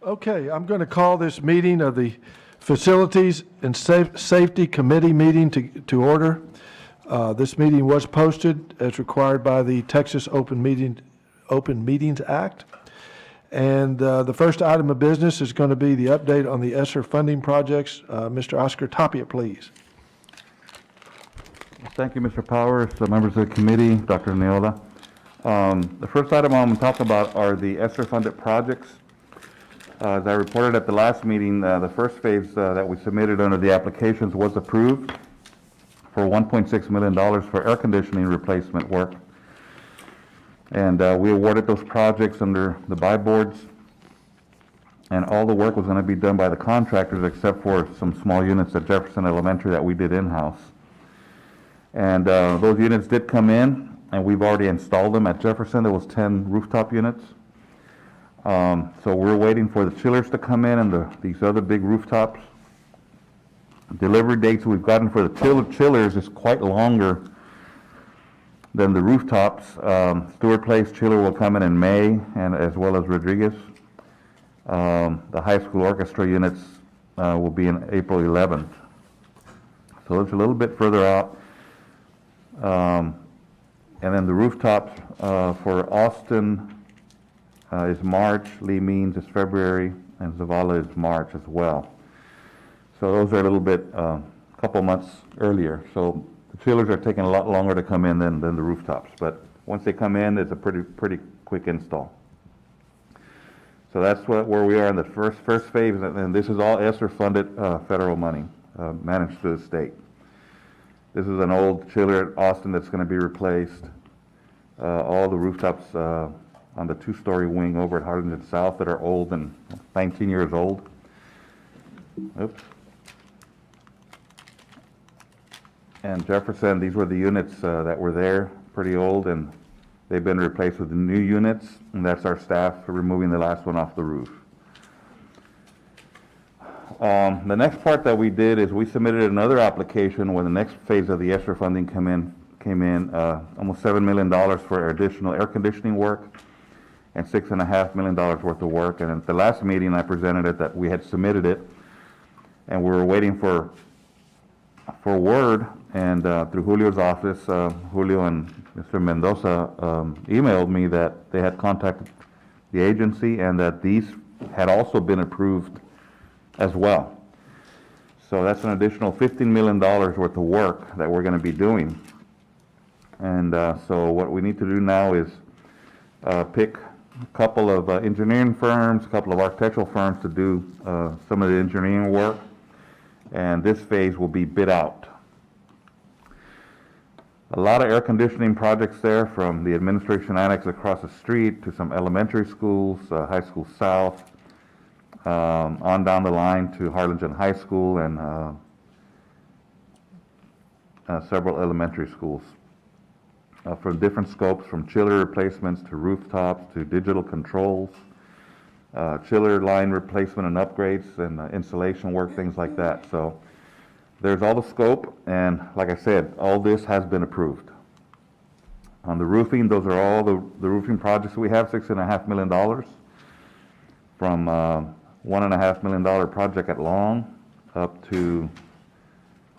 Okay, I'm going to call this meeting of the Facilities and Safety Committee meeting to order. This meeting was posted as required by the Texas Open Meetings Act. And the first item of business is going to be the update on the Esser funding projects. Mr. Oscar Tapia, please. Thank you, Mr. Powers, the members of the committee, Dr. Neola. The first item I'm going to talk about are the Esser funded projects. As I reported at the last meeting, the first phase that we submitted under the applications was approved for $1.6 million for air conditioning replacement work. And we awarded those projects under the buy boards, and all the work was going to be done by the contractors except for some small units at Jefferson Elementary that we did in-house. And those units did come in, and we've already installed them at Jefferson. There was 10 rooftop units. So we're waiting for the chillers to come in and these other big rooftops. Delivery dates we've gotten for the chillers is quite longer than the rooftops. Stewart Place chiller will come in May, and as well as Rodriguez. The high school orchestra units will be in April 11th. So it's a little bit further out. And then the rooftops for Austin is March, Lee Means is February, and Zavala is March as well. So those are a little bit, couple months earlier. So the chillers are taking a lot longer to come in than the rooftops. But once they come in, it's a pretty quick install. So that's where we are in the first phase, and this is all Esser funded federal money managed through the state. This is an old chiller at Austin that's going to be replaced. All the rooftops on the two-story wing over at Harlingen South that are old and 19 years old. Oops. And Jefferson, these were the units that were there, pretty old, and they've been replaced with the new units, and that's our staff for removing the last one off the roof. The next part that we did is we submitted another application when the next phase of the Esser funding came in, almost $7 million for additional air conditioning work and $6.5 million worth of work. And at the last meeting, I presented it that we had submitted it, and we were waiting for word. And through Julio's office, Julio and Mr. Mendoza emailed me that they had contacted the agency and that these had also been approved as well. So that's an additional $15 million worth of work that we're going to be doing. And so what we need to do now is pick a couple of engineering firms, a couple of architectural firms to do some of the engineering work. And this phase will be bid out. A lot of air conditioning projects there, from the administration annex across the street to some elementary schools, High School South, on down the line to Harlingen High School and several elementary schools. For different scopes, from chiller replacements to rooftops to digital controls, chiller line replacement and upgrades and installation work, things like that. So there's all the scope, and like I said, all this has been approved. On the roofing, those are all the roofing projects we have, $6.5 million, from $1.5 million project at Long up to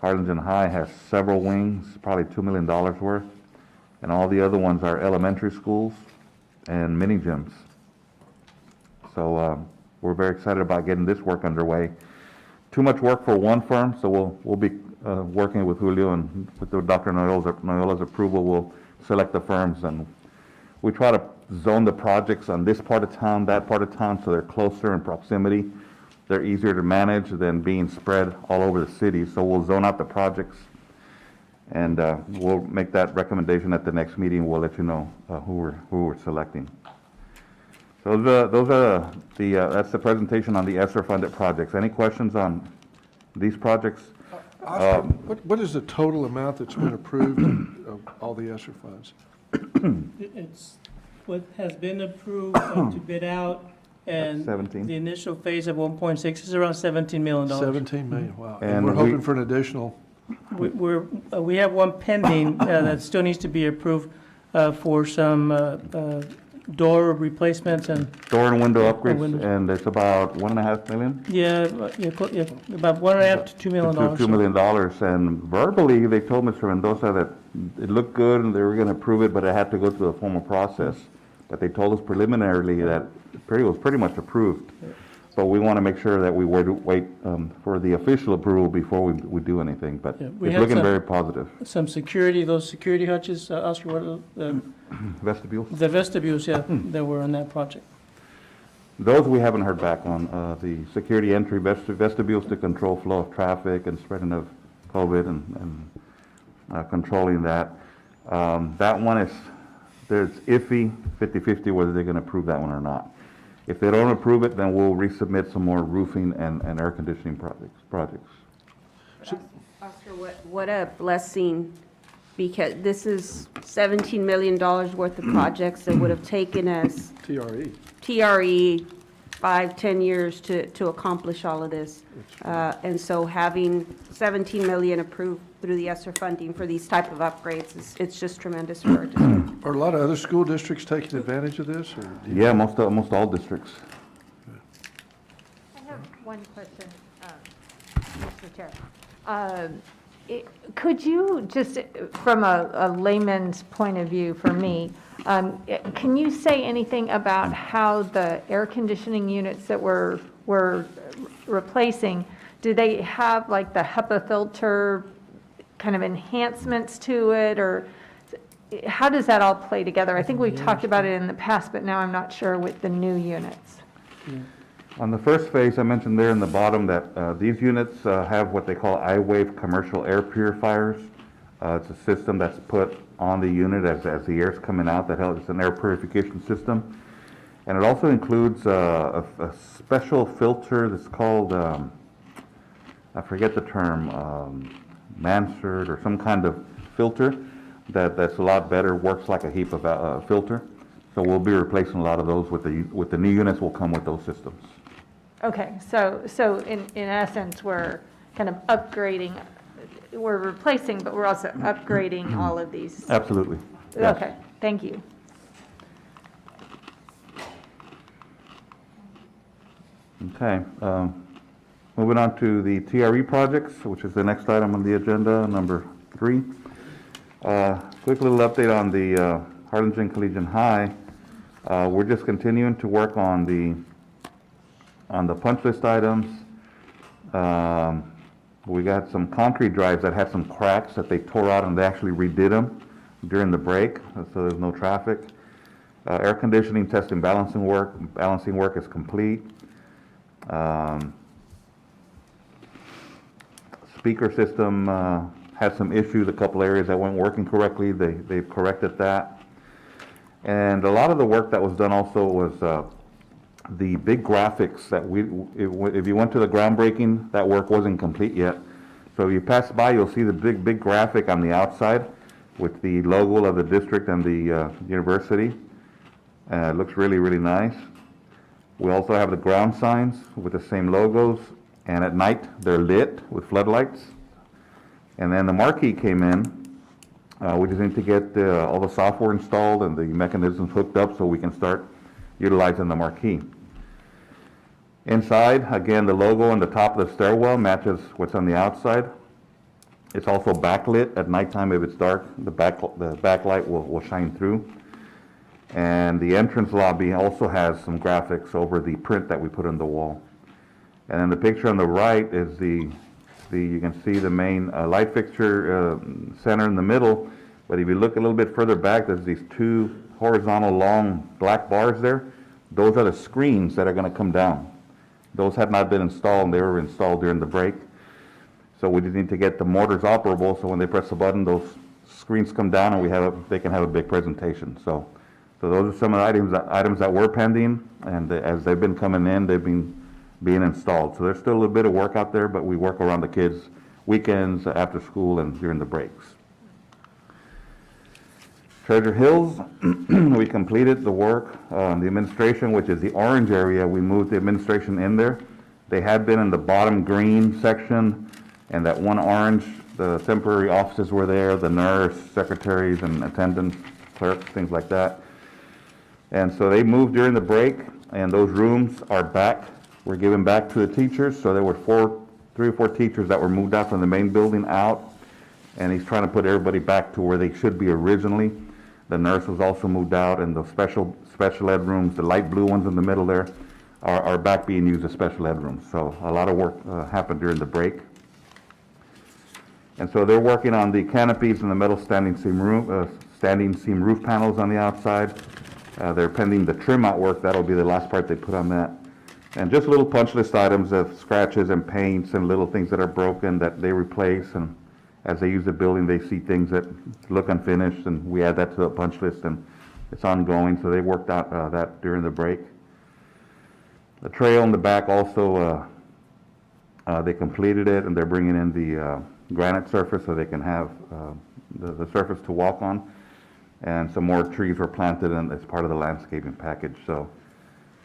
Harlingen High has several wings, probably $2 million worth. And all the other ones are elementary schools and mini gyms. So we're very excited about getting this work underway. Too much work for one firm, so we'll be working with Julio, and with Dr. Noyola's approval, we'll select the firms, and we try to zone the projects on this part of town, that part of town, so they're closer in proximity. They're easier to manage than being spread all over the city. So we'll zone out the projects, and we'll make that recommendation at the next meeting. We'll let you know who we're selecting. So those are that's the presentation on the Esser funded projects. Any questions on these projects? Oscar, what is the total amount that's been approved of all the Esser funds? It's what has been approved to bid out, and 17. the initial phase of 1.6 is around $17 million. 17 million, wow. And And we're hoping for an additional. We have one pending that still needs to be approved for some door replacements and, Door and window upgrades, windows. and it's about $1.5 million. yeah, about $1.5 to $2 million. $2 million, and verbally, they told Mr. Mendoza that it looked good and they were gonna approve it, but it had to go through the formal process. But they told us preliminarily that it was pretty much approved. But we wanna make sure that we wait for the official approval before we do anything, but Yeah, we it's had looking some- very positive. Some security, those security hutches, Oscar, what are Vestibule? the vestibules, yeah, that were on that project. Those we haven't heard back on. The security entry vestibules to control flow of traffic and spreading of COVID and controlling that. That one is, there's iffy, 50-50 whether they're gonna approve that one or not. If they don't approve it, then we'll resubmit some more roofing and air conditioning projects. Oscar, what a blessing, because this is $17 million worth of projects that would have taken us TRE 5-10 years to accomplish all of this. And so having 17 million approved through the Esser funding for these type of upgrades, it's just tremendous for our district. Are a lot of other school districts taking advantage of this, or? do you- Yeah, most all districts. I have one question, Mr. Chair. Could you just, from a layman's point of view for me, can you say anything about how the air conditioning units that we're replacing, do they have like the HEPA filter kind of enhancements to it, or how does that all play together? I think we've talked about it in the past, but now I'm not sure with the new units. On the first phase, I mentioned there in the bottom that these units have what they call I-Wave commercial air purifiers. It's a system that's put on the unit as the air's coming out. That helps. It's an air purification system. And it also includes a special filter that's called, I forget the term, Mansard or some kind of filter that's a lot better, works like a HEPA filter. So we'll be replacing a lot of those with the new units will come with those systems. Okay, so in essence, we're kind of upgrading, we're replacing, but we're also upgrading all of these. Absolutely. Yes. Okay, thank you. Okay, moving on to the TRE projects, which is the next item on the agenda, number 3. Quick little update on the Harlingen Collegiate High. We're just continuing to work on the punch list items. We got some concrete drives that had some cracks that they tore out, and they actually redid them during the break, so there's no traffic. Air conditioning, test and balancing work is complete. Speaker system had some issues, a couple areas that weren't working correctly. They've corrected that. And a lot of the work that was done also was the big graphics that if you went to the groundbreaking, that work wasn't complete yet. So if you pass by, you'll see the big graphic on the outside with the logo of the district and the university. It looks really, really nice. We also have the ground signs with the same logos, and at night they're lit with floodlights. And then the marquee came in. We just need to get all the software installed and the mechanisms hooked up so we can start utilizing the marquee. Inside, again, the logo on the top of the stairwell matches what's on the outside. It's also backlit at nighttime. If it's dark, the backlight will shine through. And the entrance lobby also has some graphics over the print that we put on the wall. And then the picture on the right is you can see the main light fixture center in the middle. But if you look a little bit further back, there's these 2 horizontal long black bars there. Those are the screens that are going to come down. Those have not been installed. They were installed during the break. So we just need to get the mortars operable, so when they press the button, those screens come down and they can have a big presentation. So those are some of the items that were pending, and as they've been coming in, they've been being installed. So there's still a little bit of work out there, but we work around the kids' weekends, after school, and during the breaks. Treasure Hills, we completed the work. The administration, which is the orange area, we moved the administration in there. They had been in the bottom green section, and that one orange, the temporary offices were there, the nurse, secretaries, and attendants, clerks, things like that. And so they moved during the break, and those rooms are back, were given back to the teachers. So there were 3 or 4 teachers that were moved out from the main building out, and he's trying to put everybody back to where they should be originally. The nurse was also moved out, and the special ed rooms, the light blue ones in the middle there, are back being used as special ed rooms. So a lot of work happened during the break. And so they're working on the canopies and the metal standing seam roof panels on the outside. They're pending the trim out work. That'll be the last part they put on that. And just little punch list items of scratches and paints and little things that are broken that they replace. And as they use the building, they see things that look unfinished, and we add that to the punch list, and it's ongoing. So they worked out that during the break. The trail in the back also, they completed it, and they're bringing in the granite surface so they can have the surface to walk on. And some more trees were planted as part of the landscaping package. So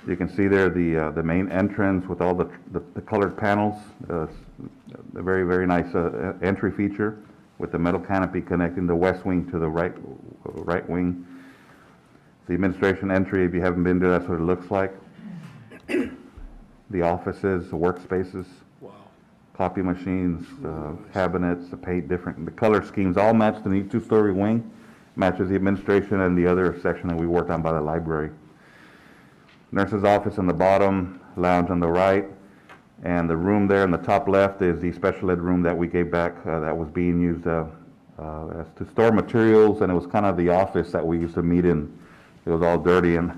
you can see there the main entrance with all the colored panels, a very, very nice entry feature with the metal canopy connecting the west wing to the right wing. The administration entry, if you haven't been there, that's what it looks like. The offices, the workspaces, copy machines, cabinets, the paint, the color schemes all match the neat 2-story wing, matches the administration and the other section that we worked on by the library. Nurse's office on the bottom, lounge on the right, and the room there in the top left is the special ed room that we gave back that was being used as to store materials, and it was kind of the office that we used to meet in. It was all dirty and,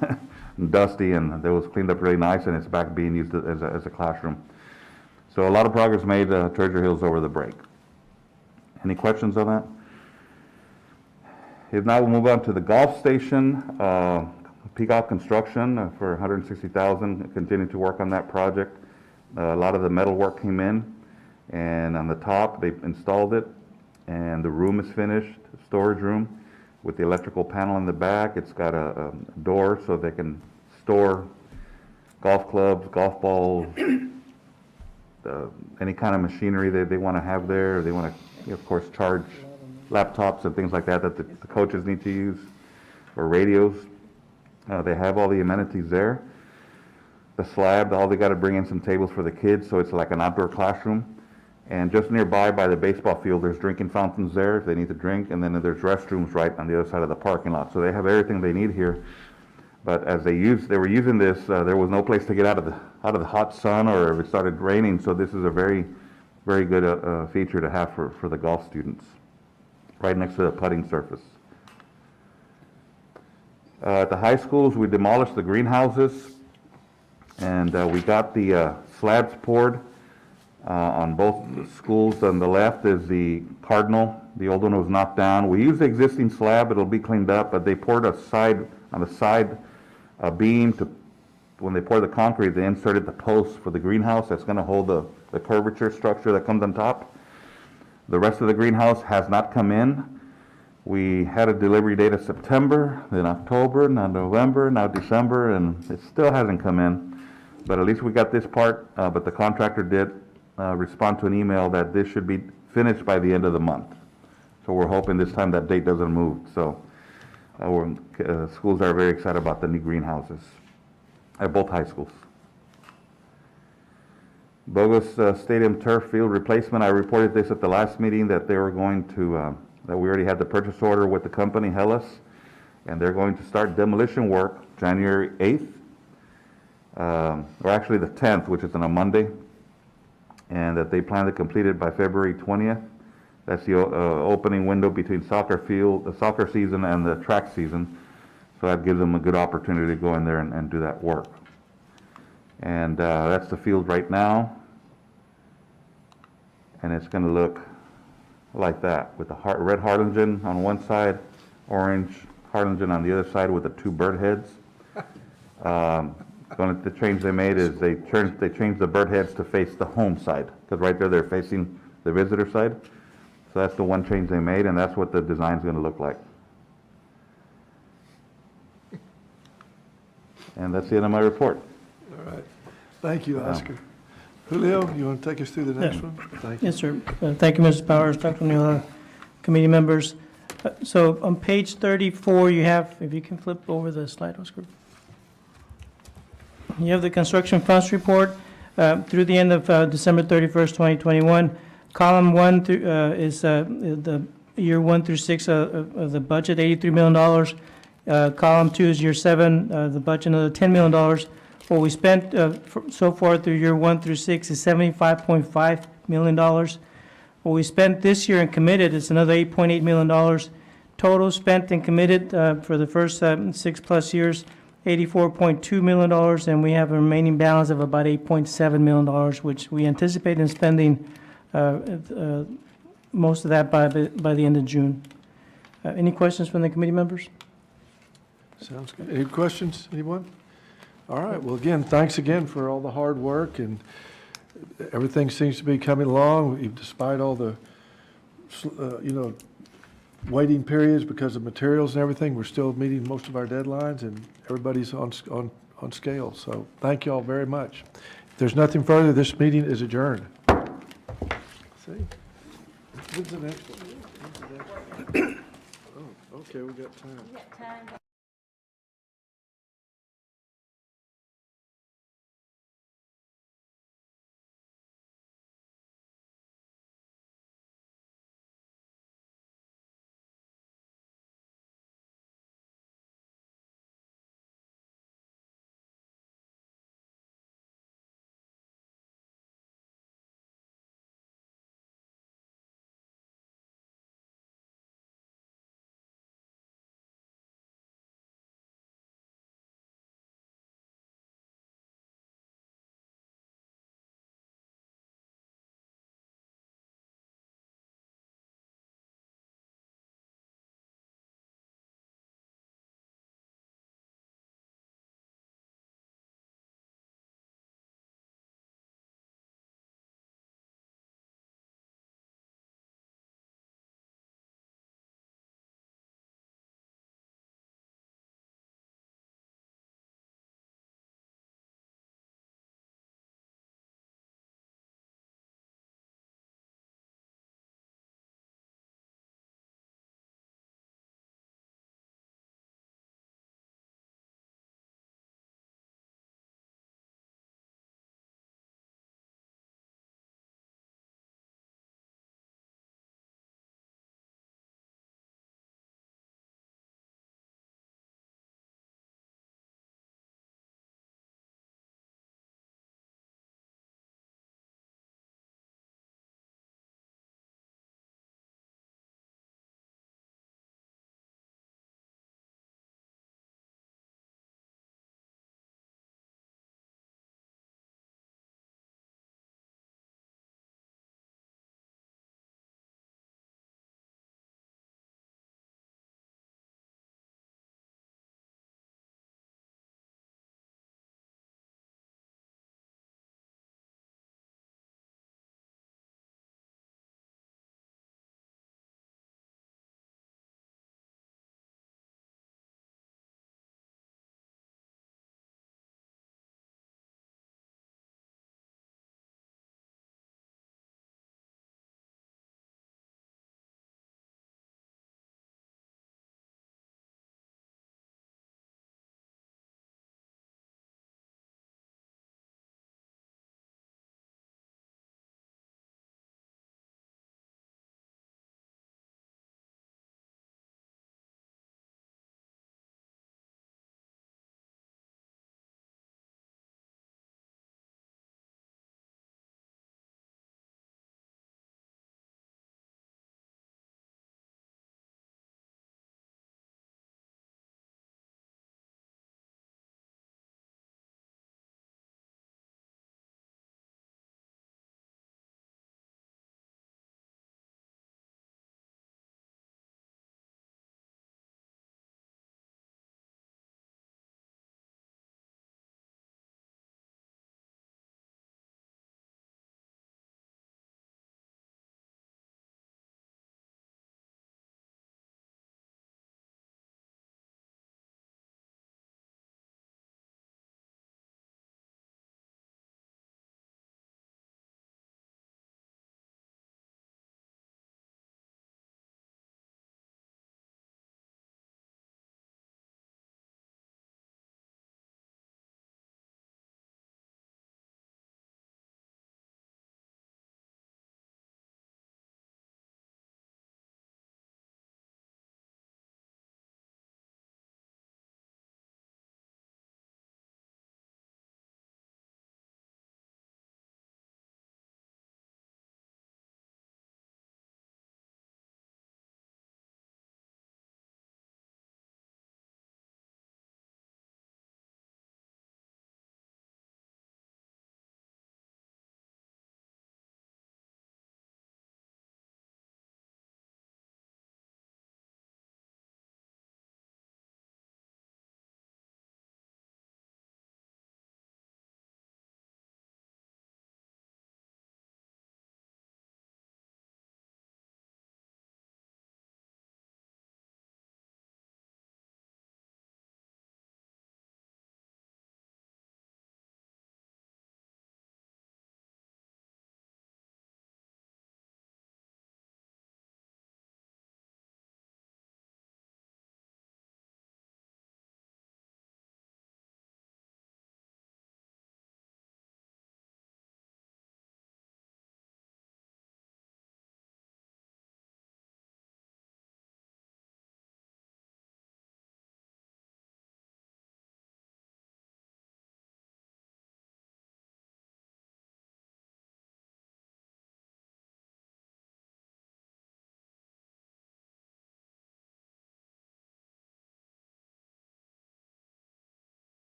and dusty, and it was cleaned up really nice, and it's back being used as a classroom. So a lot of progress made Treasure Hills over the break. Any questions on that? If not, we'll move on to the golf station. Peacock Construction for $160,000, continue to work on that project. A lot of the metal work came in, and on the top they installed it, and the room is finished, storage room with the electrical panel in the back. It's got a door so they can store golf clubs, golf balls, any kind of machinery that they want to have there. They want to, of course, charge laptops and things like that that the coaches need to use, or radios. They have all the amenities there. The slab, all they got to bring in some tables for the kids, so it's like an outdoor classroom. And just nearby by the baseball field, there's drinking fountains there if they need to drink, and then there's restrooms right on the other side of the parking lot. So they have everything they need here. But as they were using this, there was no place to get out of the hot sun, or if it started raining. So this is a very, very good feature to have for the golf students, right next to the putting surface. At the high schools, we demolished the greenhouses, and we got the slabs poured on both schools. On the left is the Cardinal. The old one was knocked down. We used the existing slab. It'll be cleaned up, but they poured on the side beam. When they poured the concrete, they inserted the post for the greenhouse that's going to hold the curvature structure that comes on top. The rest of the greenhouse has not come in. We had a delivery date of September, then October, now November, now December, and it still hasn't come in. But at least we got this part, but the contractor did respond to an email that this should be finished by the end of the month. So we're hoping this time that date doesn't move. So schools are very excited about the new greenhouses at both high schools. Bogus Stadium turf field replacement. I reported this at the last meeting that they were going to, that we already had the purchase order with the company, Hellas, and they're going to start demolition work January 8th, or actually the 10th, which is on a Monday, and that they plan to complete it by February 20th. That's the opening window between the soccer season and the track season, so that gives them a good opportunity to go in there and do that work. And that's the field right now, and it's going to look like that, with the red harlingen on one side, orange harlingen on the other side with the 2 bird heads. The change they made is they changed the bird heads to face the home side, because right there they're facing the visitor side. So that's the one change they made, and that's what the design's going to look like. And that's the end of my report. All right. Thank you, Oscar. Julio, you want to take us through the next one? Thank you. Yes, sir. Thank you, Mrs. Powers, Dr. Neal, committee members. So on page 34, you have, if you can flip over the slide, Oscar. You have the construction funds report through the end of December 31st, 2021. Column 1 is the year 1 through 6 of the budget, $83 million. Column 2 is year 7, the budget, another $10 million. What we spent so far through year 1 through 6 is $75.5 million. What we spent this year and committed is another $8.8 million. Total spent and committed for the first 6+ years, $84.2 million, and we have a remaining balance of about $8.7 million, which we anticipate in spending most of that by the end of June. Any questions from the committee members? Sounds good. Any questions, anyone? All right, well, again, thanks again for all the hard work, and everything seems to be coming along, despite all the, waiting periods because of materials and everything. We're still meeting most of our deadlines, and everybody's on scale. So thank you all very much. If there's nothing further, this meeting is adjourned. See? When's the next one? Oh, okay, we got time.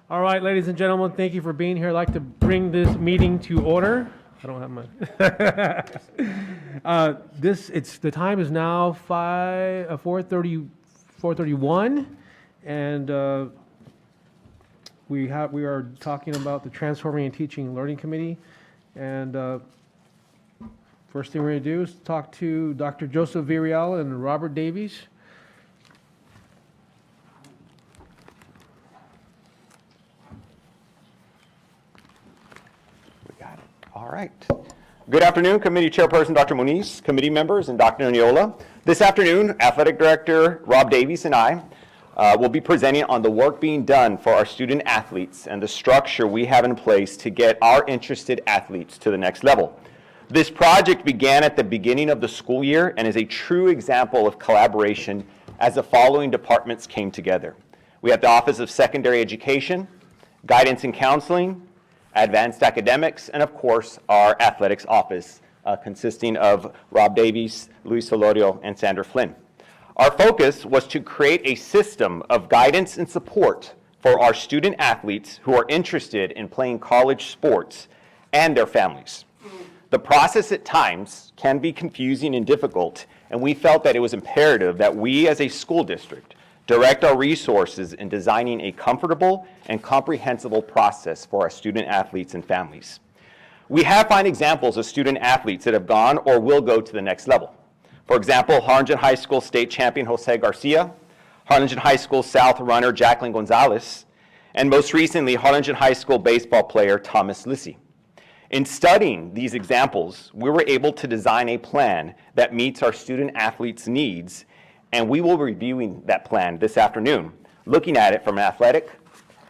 All right, ladies and gentlemen, thank you for being here. I'd like to bring this meeting to order. I don't have my. The time is now 4:31, and we are talking about the Transforming and Teaching and Learning Committee, and first thing we're going to do is talk to Dr. Joseph Villarreal and Robert Davies. All right. Good afternoon, Committee Chairperson Dr. Muniz, committee members, and Dr. Nuniola. This afternoon, Athletic Director Rob Davies and I will be presenting on the work being done for our student athletes and the structure we have in place to get our interested athletes to the next level. This project began at the beginning of the school year and is a true example of collaboration as the following departments came together. We have the Office of Secondary Education, Guidance and Counseling, Advanced Academics, and of course, our Athletics Office, consisting of Rob Davies, Luis Solorio, and Sandra Flynn. Our focus was to create a system of guidance and support for our student athletes who are interested in playing college sports and their families. The process at times can be confusing and difficult, and we felt that it was imperative that we as a school district direct our resources in designing a comfortable and comprehensible process for our student athletes and families. We have fine examples of student athletes that have gone or will go to the next level. For example, Harlingen High School state champion Jose Garcia, Harlingen High School South runner Jacqueline Gonzalez, and most recently, Harlingen High School baseball player Thomas Lissy. In studying these examples, we were able to design a plan that meets our student athletes' needs, and we will be reviewing that plan this afternoon, looking at it from an athletic,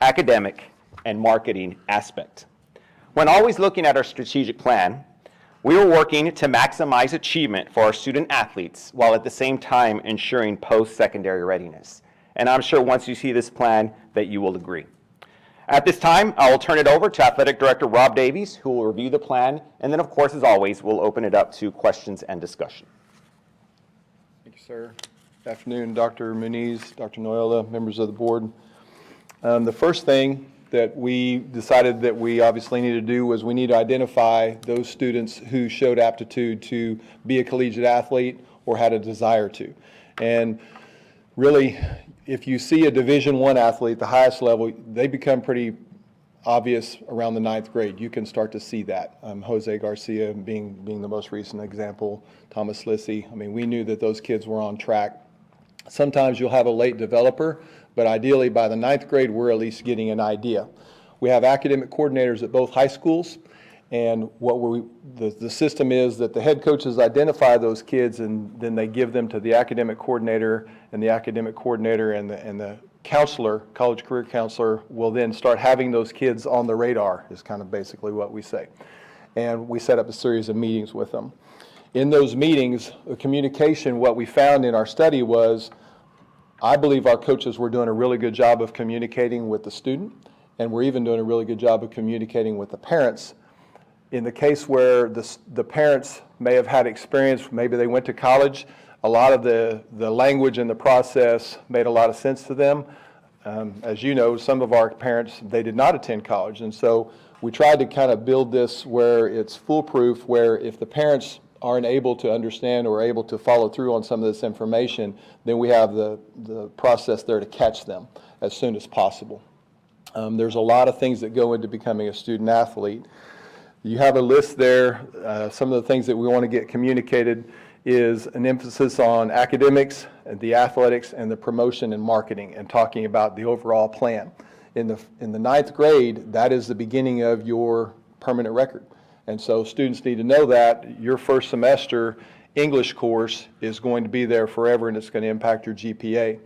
academic, and marketing aspect. When always looking at our strategic plan, we are working to maximize achievement for our student athletes while at the same time ensuring post-secondary readiness. And I'm sure once you see this plan that you will agree. At this time, I will turn it over to Athletic Director Rob Davies, who will review the plan, and then of course, as always, we'll open it up to questions and discussion. Thank you, sir. Good afternoon, Dr. Muniz, Dr. Noyola, members of the board. The first thing that we decided that we obviously need to do was we need to identify those students who showed aptitude to be a collegiate athlete or had a desire to. And really, if you see a Division I athlete, the highest level, they become pretty obvious around the 9th grade. You can start to see that. Jose Garcia being the most recent example, Thomas Lissy. I mean, we knew that those kids were on track. Sometimes you'll have a late developer, but ideally by the 9th grade, we're at least getting an idea. We have academic coordinators at both high schools, and the system is that the head coaches identify those kids and then they give them to the academic coordinator, and the academic coordinator and the counselor, college career counselor, will then start having those kids on the radar, is kind of basically what we say. And we set up a series of meetings with them. In those meetings, the communication, what we found in our study was, I believe our coaches were doing a really good job of communicating with the student, and we're even doing a really good job of communicating with the parents. In the case where the parents may have had experience, maybe they went to college, a lot of the language and the process made a lot of sense to them. As you know, some of our parents, they did not attend college, and so we tried to kind of build this where it's foolproof, where if the parents aren't able to understand or able to follow through on some of this information, then we have the process there to catch them as soon as possible. There's a lot of things that go into becoming a student athlete. You have a list there. Some of the things that we want to get communicated is an emphasis on academics, and the athletics, and the promotion and marketing, and talking about the overall plan. In the 9th grade, that is the beginning of your permanent record. And so students need to know that your first semester English course is going to be there forever, and it's going to impact your GPA.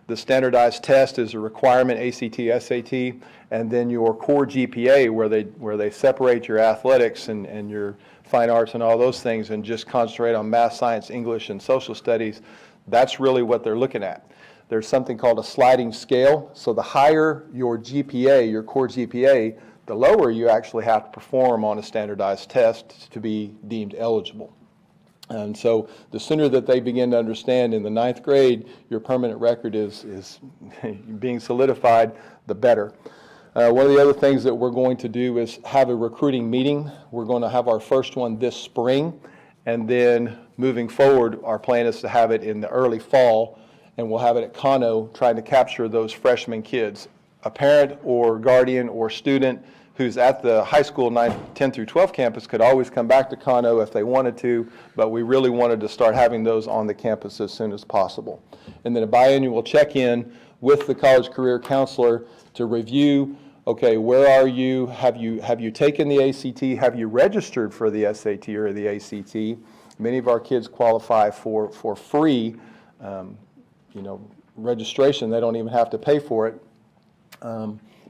The standardized test is a requirement, ACT, SAT, and then your core GPA where they separate your athletics and your fine arts and all those things and just concentrate on math, science, English, and social studies. That's really what they're looking at. There's something called a sliding scale. So the higher your GPA, your core GPA, the lower you actually have to perform on a standardized test to be deemed eligible. And so the sooner that they begin to understand in the 9th grade, your permanent record is being solidified, the better. One of the other things that we're going to do is have a recruiting meeting. We're going to have our first one this spring, and then moving forward, our plan is to have it in the early fall, and we'll have it at Kano, trying to capture those freshman kids. A parent or guardian or student who's at the high school 10 through 12 campus could always come back to Kano if they wanted to, but we really wanted to start having those on the campus as soon as possible. And then a biannual check-in with the college career counselor to review, okay, where are you? Have you taken the ACT? Have you registered for the SAT or the ACT? Many of our kids qualify for free, registration. They don't even have to pay for it.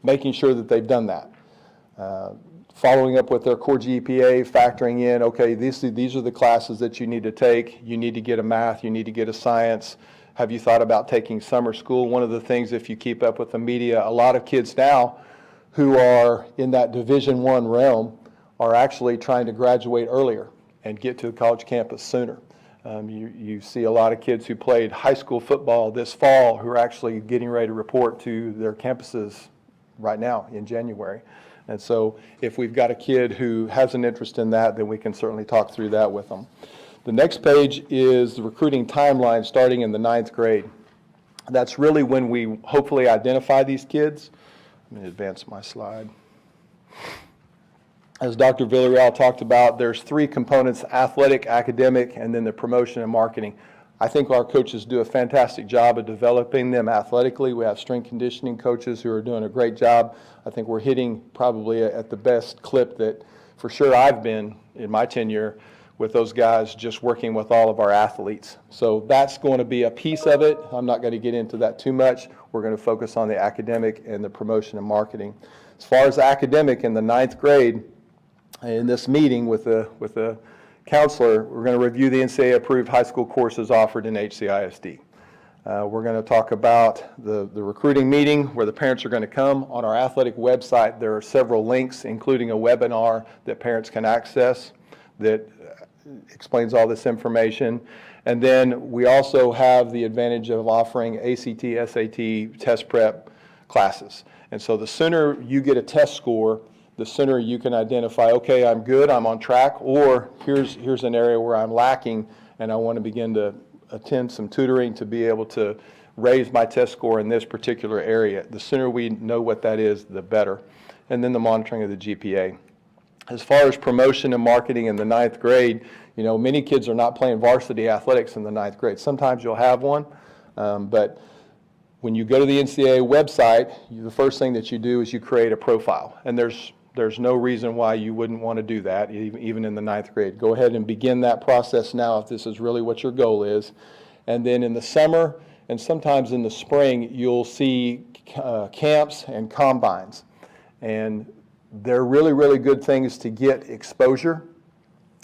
Making sure that they've done that. Following up with their core GPA, factoring in, okay, these are the classes that you need to take. You need to get a math, you need to get a science. Have you thought about taking summer school? One of the things, if you keep up with the media, a lot of kids now who are in that Division I realm are actually trying to graduate earlier and get to the college campus sooner. You see a lot of kids who played high school football this fall who are actually getting ready to report to their campuses right now in January. And so if we've got a kid who has an interest in that, then we can certainly talk through that with them. The next page is the recruiting timeline starting in the 9th grade. That's really when we hopefully identify these kids. Let me advance my slide. As Dr. Villarreal talked about, there's 3 components: athletic, academic, and then the promotion and marketing. I think our coaches do a fantastic job of developing them athletically. We have strength conditioning coaches who are doing a great job. I think we're hitting probably at the best clip that for sure I've been in my tenure with those guys, just working with all of our athletes. So that's going to be a piece of it. I'm not going to get into that too much. We're going to focus on the academic and the promotion and marketing. As far as academic in the 9th grade, in this meeting with the counselor, we're going to review the NCAA-approved high school courses offered in HCISD. We're going to talk about the recruiting meeting where the parents are going to come. On our athletic website, there are several links, including a webinar that parents can access that explains all this information. And then we also have the advantage of offering ACT, SAT test prep classes. And so the sooner you get a test score, the sooner you can identify, okay, I'm good, I'm on track, or here's an area where I'm lacking and I want to begin to attend some tutoring to be able to raise my test score in this particular area. The sooner we know what that is, the better. And then the monitoring of the GPA. As far as promotion and marketing in the 9th grade, many kids are not playing varsity athletics in the 9th grade. Sometimes you'll have one, but when you go to the NCAA website, the first thing that you do is you create a profile. And there's no reason why you wouldn't want to do that, even in the 9th grade. Go ahead and begin that process now if this is really what your goal is. And then in the summer and sometimes in the spring, you'll see camps and combines. And they're really, really good things to get exposure.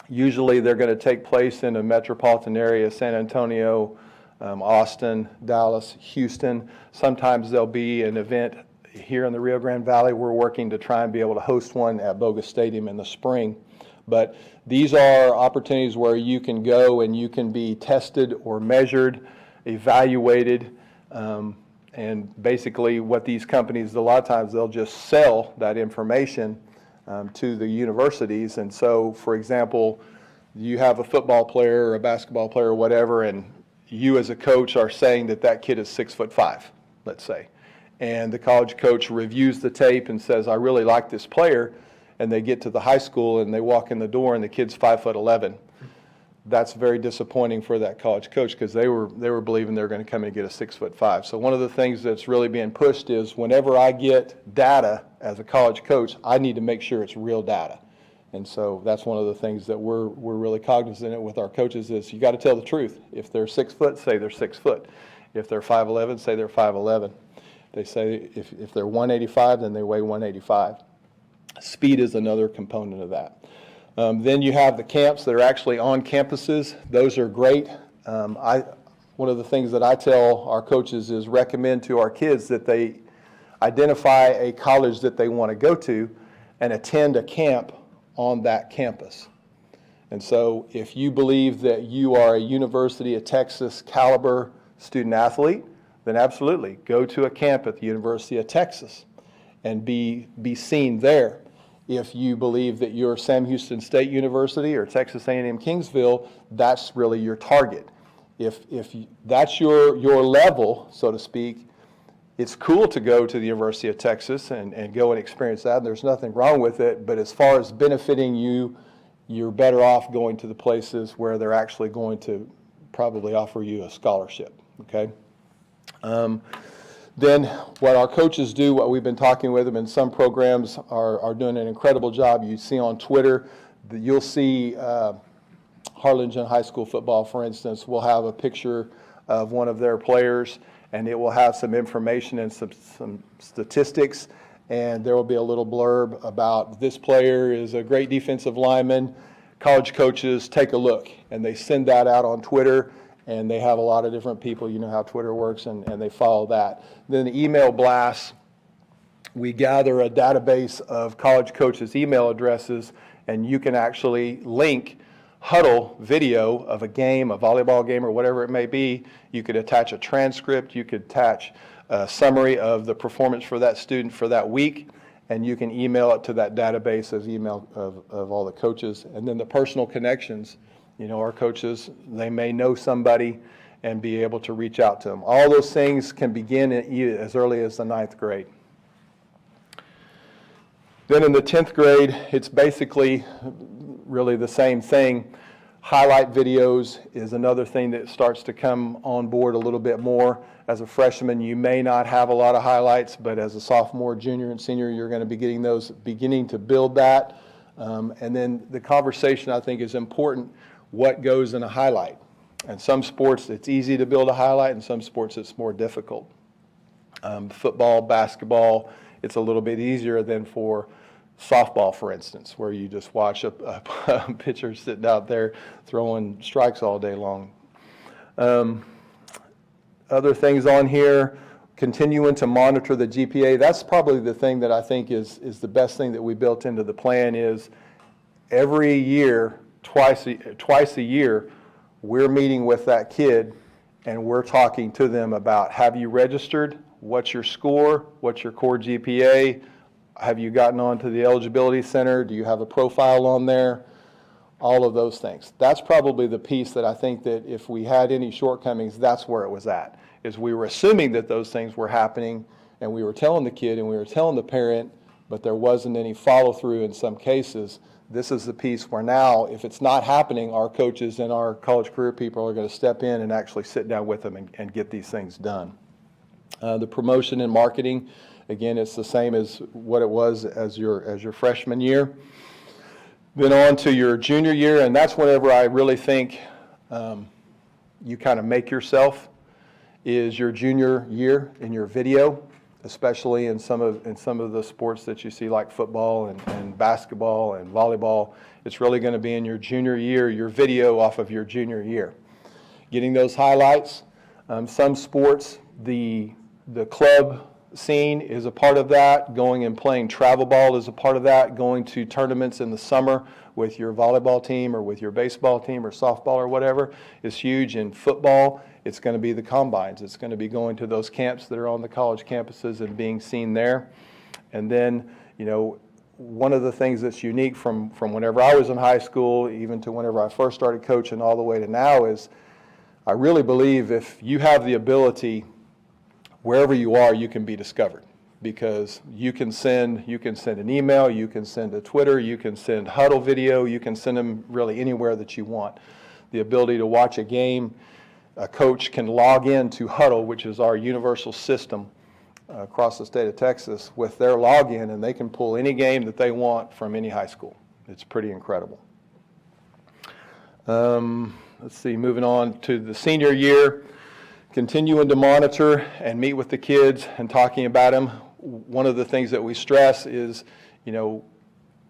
Usually they're going to take place in a metropolitan area: San Antonio, Austin, Dallas, Houston. Sometimes there'll be an event here in the Rio Grande Valley. We're working to try and be able to host one at Bogus Stadium in the spring. But these are opportunities where you can go and you can be tested or measured, evaluated, and basically what these companies, a lot of times they'll just sell that information to the universities. And so, for example, you have a football player or a basketball player or whatever, and you as a coach are saying that kid is 6'5", let's say. And the college coach reviews the tape and says, I really like this player. And they get to the high school and they walk in the door and the kid's 5'11". That's very disappointing for that college coach because they were believing they were going to come in and get a 6'5". So one of the things that's really being pushed is whenever I get data as a college coach, I need to make sure it's real data. And so that's one of the things that we're really cognizant of with our coaches is you got to tell the truth. If they're 6 foot, say they're 6 foot. If they're 5'11", say they're 5'11". They say if they're 185, then they weigh 185. Speed is another component of that. Then you have the camps that are actually on campuses. Those are great. One of the things that I tell our coaches is recommend to our kids that they identify a college that they want to go to and attend a camp on that campus. And so if you believe that you are a University of Texas caliber student athlete, then absolutely go to a camp at the University of Texas. and be seen there. If you believe that you're Sam Houston State University or Texas A&M Kingsville, that's really your target. If that's your level, so to speak, it's cool to go to the University of Texas and go and experience that. There's nothing wrong with it, but as far as benefiting you, you're better off going to the places where they're actually going to probably offer you a scholarship, okay? Then what our coaches do, what we've been talking with them, and some programs are doing an incredible job. You see on Twitter, you'll see Harlingen High School football, for instance, will have a picture of one of their players, and it will have some information and some statistics, and there will be a little blurb about this player is a great defensive lineman. College coaches, take a look, and they send that out on Twitter. And they have a lot of different people, you know how Twitter works, and they follow that. Then the email blasts, we gather a database of college coaches' email addresses, and you can actually link huddle video of a game, a volleyball game, or whatever it may be. You could attach a transcript, you could attach a summary of the performance for that student for that week, and you can email it to that database of email of all the coaches. And then the personal connections. You know, our coaches, they may know somebody and be able to reach out to them. All those things can begin as early as the 9th grade. Then in the 10th grade, it's basically really the same thing. Highlight videos is another thing that starts to come on board a little bit more. As a freshman, you may not have a lot of highlights, but as a sophomore, junior, and senior, you're going to be getting those, beginning to build that. And then the conversation, I think, is important. What goes in a highlight? And some sports, it's easy to build a highlight, and some sports, it's more difficult. Football, basketball, it's a little bit easier than for softball, for instance, where you just watch a pitcher sitting out there throwing strikes all day long. Other things on here, continuing to monitor the GPA. That's probably the thing that I think is the best thing that we built into the plan is every year, twice a year, we're meeting with that kid and we're talking to them about, have you registered? What's your score? What's your core GPA? Have you gotten onto the eligibility center? Do you have a profile on there? All of those things. That's probably the piece that I think that if we had any shortcomings, that's where it was at, is we were assuming that those things were happening and we were telling the kid and we were telling the parent, but there wasn't any follow through in some cases. This is the piece where now, if it's not happening, our coaches and our college career people are going to step in and actually sit down with them and get these things done. The promotion and marketing, again, it's the same as what it was as your freshman year. Then on to your junior year, and that's whenever I really think you kind of make yourself, is your junior year in your video, especially in some of the sports that you see like football and basketball and volleyball. It's really going to be in your junior year, your video off of your junior year. Getting those highlights. Some sports, the club scene is a part of that. Going and playing travel ball is a part of that. Going to tournaments in the summer with your volleyball team or with your baseball team or softball or whatever is huge. In football, it's going to be the combines. It's going to be going to those camps that are on the college campuses and being seen there. And then, you know, one of the things that's unique from whenever I was in high school, even to whenever I first started coaching all the way to now, is I really believe if you have the ability, wherever you are, you can be discovered, because you can send an email, you can send a Twitter, you can send huddle video, you can send them really anywhere that you want. The ability to watch a game, a coach can log in to Huddle, which is our universal system across the state of Texas, with their login, and they can pull any game that they want from any high school. It's pretty incredible. Let's see, moving on to the senior year. Continuing to monitor and meet with the kids and talking about them. One of the things that we stress is, you know,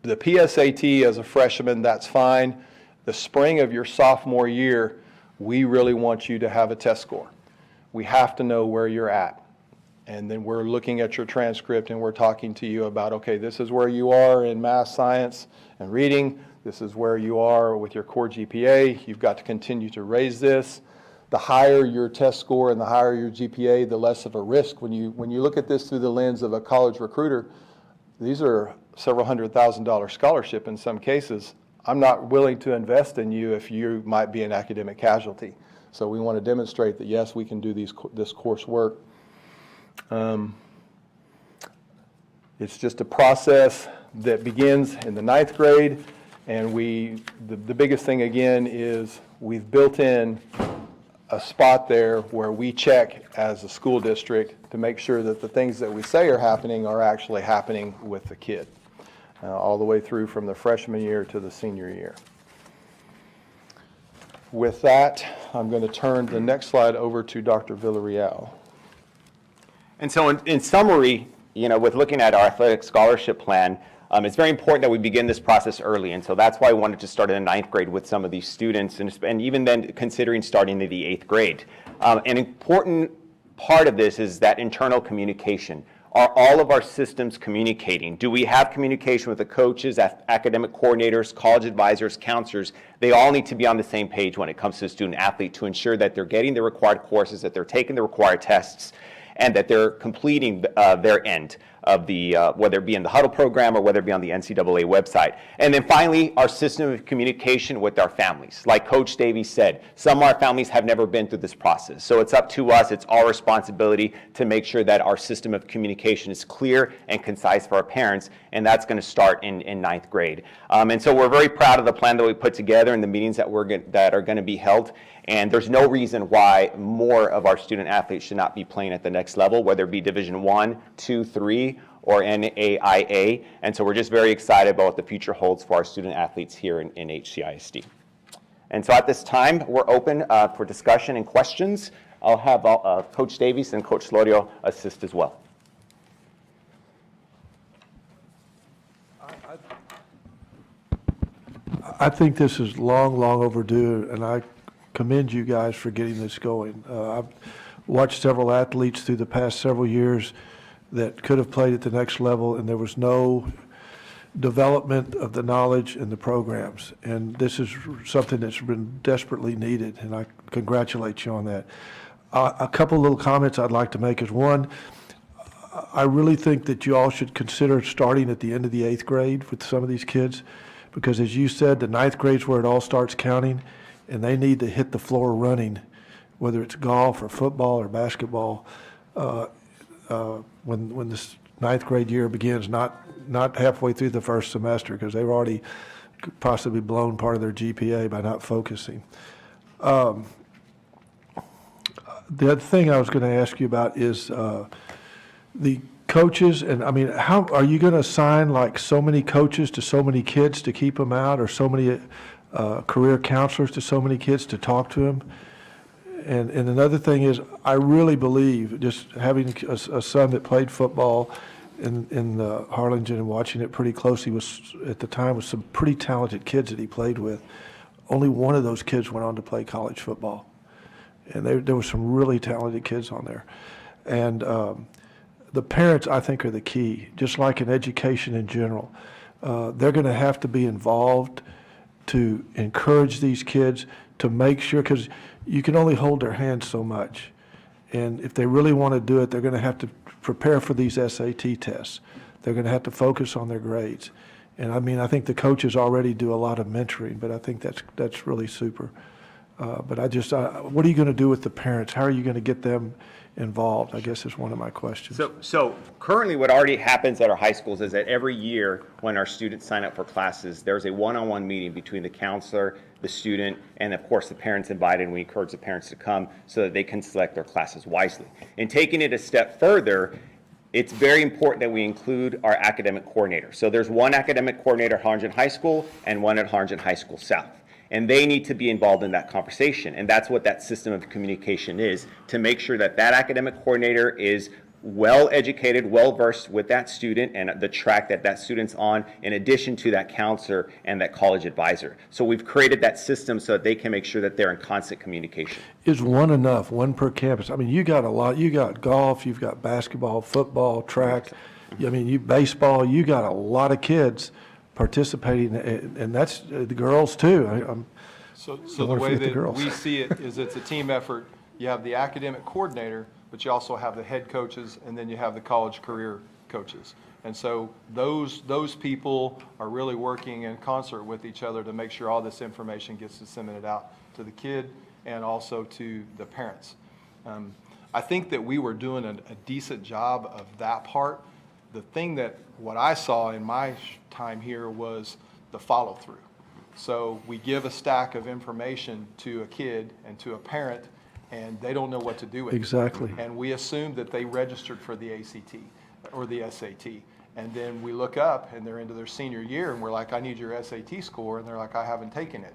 the PSAT as a freshman, that's fine. The spring of your sophomore year, we really want you to have a test score. We have to know where you're at. And then we're looking at your transcript and we're talking to you about, okay, this is where you are in math, science, and reading. This is where you are with your core GPA. You've got to continue to raise this. the higher your test score and the higher your GPA, the less of a risk. When you look at this through the lens of a college recruiter, these are several $100,000 scholarship in some cases. I'm not willing to invest in you if you might be an academic casualty. So we want to demonstrate that, yes, we can do this coursework. It's just a process that begins in the 9th grade, and the biggest thing again is we've built in a spot there where we check as a school district to make sure that the things that we say are actually happening with the kid, all the way through from the freshman year to the senior year. With that, I'm going to turn the next slide over to Dr. Villarreal. And so in summary, with looking at our athletic scholarship plan, it's very important that we begin this process early. And so that's why I wanted to start in the 9th grade with some of these students, and even then considering starting in the 8th grade. An important part of this is that internal communication. Are all of our systems communicating? Do we have communication with the coaches, academic coordinators, college advisors, counselors? They all need to be on the same page when it comes to the student athlete to ensure that they're getting the required courses, that they're taking the required tests, and that they're completing their end of the, whether it be in the huddle program or whether it be on the NCAA website. And then finally, our system of communication with our families. Like Coach Davies said, some of our families have never been through this process. So it's up to us, it's our responsibility to make sure that our system of communication is clear and concise for our parents, and that's going to start in 9th grade. And so we're very proud of the plan that we put together and the meetings that are going to be held. And there's no reason why more of our student athletes should not be playing at the next level, whether it be Division I, II, III, or NAIA. And so we're just very excited about what the future holds for our student athletes here in HCISD. And so at this time, we're open for discussion and questions. I'll have Coach Davies and Coach Lorio assist as well. I think this is long, long overdue, and I commend you guys for getting this going. I've watched several athletes through the past several years that could have played at the next level, and there was no development of the knowledge and the programs. And this is something that's been desperately needed, and I congratulate you on that. A couple little comments I'd like to make is, one, I really think that you all should consider starting at the end of the 8th grade with some of these kids, because as you said, the 9th grade's where it all starts counting, and they need to hit the floor running, whether it's golf or football or basketball, when this 9th grade year begins, not halfway through the first semester, because they've already possibly blown part of their GPA by not focusing. The other thing I was going to ask you about is the coaches, and I mean, how are you going to assign like so many coaches to so many kids to keep them out, or so many career counselors to so many kids to talk to them? And another thing is, I really believe, just having a son that played football in Harlingen and watching it pretty closely, was at the time was some pretty talented kids that he played with. Only one of those kids went on to play college football, and there were some really talented kids on there. And the parents, I think, are the key, just like in education in general. They're going to have to be involved to encourage these kids to make sure, because you can only hold their hand so much. And if they really want to do it, they're going to have to prepare for these SAT tests. They're going to have to focus on their grades. And I mean, I think the coaches already do a lot of mentoring, but I think that's really super. But what are you going to do with the parents? How are you going to get them involved, I guess, is one of my questions. So currently what already happens at our high schools is that every year when our students sign up for classes, there's a one-on-one meeting between the counselor, the student, and of course the parents invited, and we encourage the parents to come so that they can select their classes wisely. And taking it a step further, it's very important that we include our academic coordinator. So there's one academic coordinator at Harlingen High School and one at Harlingen High School South. And they need to be involved in that conversation. And that's what that system of communication is, to make sure that that academic coordinator is well-educated, well-versed with that student and the track that that student's on, in addition to that counselor and that college advisor. So we've created that system so that they can make sure that they're in constant communication. Is one enough, one per campus? I mean, you got a lot. You got golf, you've got basketball, football, track. I mean, you baseball, you got a lot of kids participating, and that's the girls too. So Don't the wanna way forget the that girls. we see it is it's a team effort. You have the academic coordinator, but you also have the head coaches, and then you have the college career coaches. And so those people are really working in concert with each other to make sure all this information gets disseminated out to the kid and also to the parents. I think that we were doing a decent job of that part. The thing that, what I saw in my time here was the follow-through. So we give a stack of information to a kid and to a parent, and they don't know what to do with it. Exactly. And we assume that they registered for the ACT or the SAT. And then we look up and they're into their senior year and we're like, I need your SAT score. And they're like, I haven't taken it.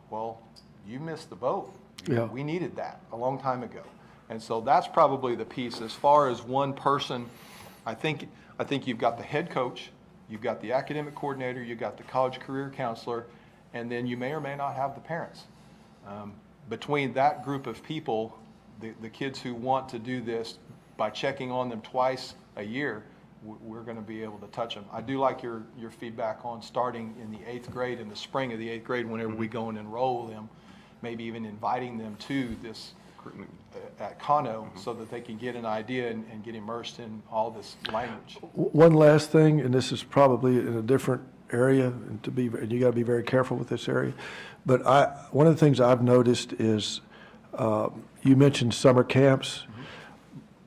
Well, you missed the boat. Yeah. We needed that a long time ago. And so that's probably the piece. As far as one person, I think you've got the head coach, you've got the academic coordinator, you've got the college career counselor, and then you may or may not have the parents. Between that group of people, the kids who want to do this, by checking on them twice a year, we're going to be able to touch them. I do like your feedback on starting in the 8th grade, in the spring of the 8th grade, whenever we go and enroll them, maybe even inviting them to this at Kano so that they can get an idea and get immersed in all this language. One last thing, and this is probably in a different area, and you got to be very careful with this area. But one of the things I've noticed is, you mentioned summer camps.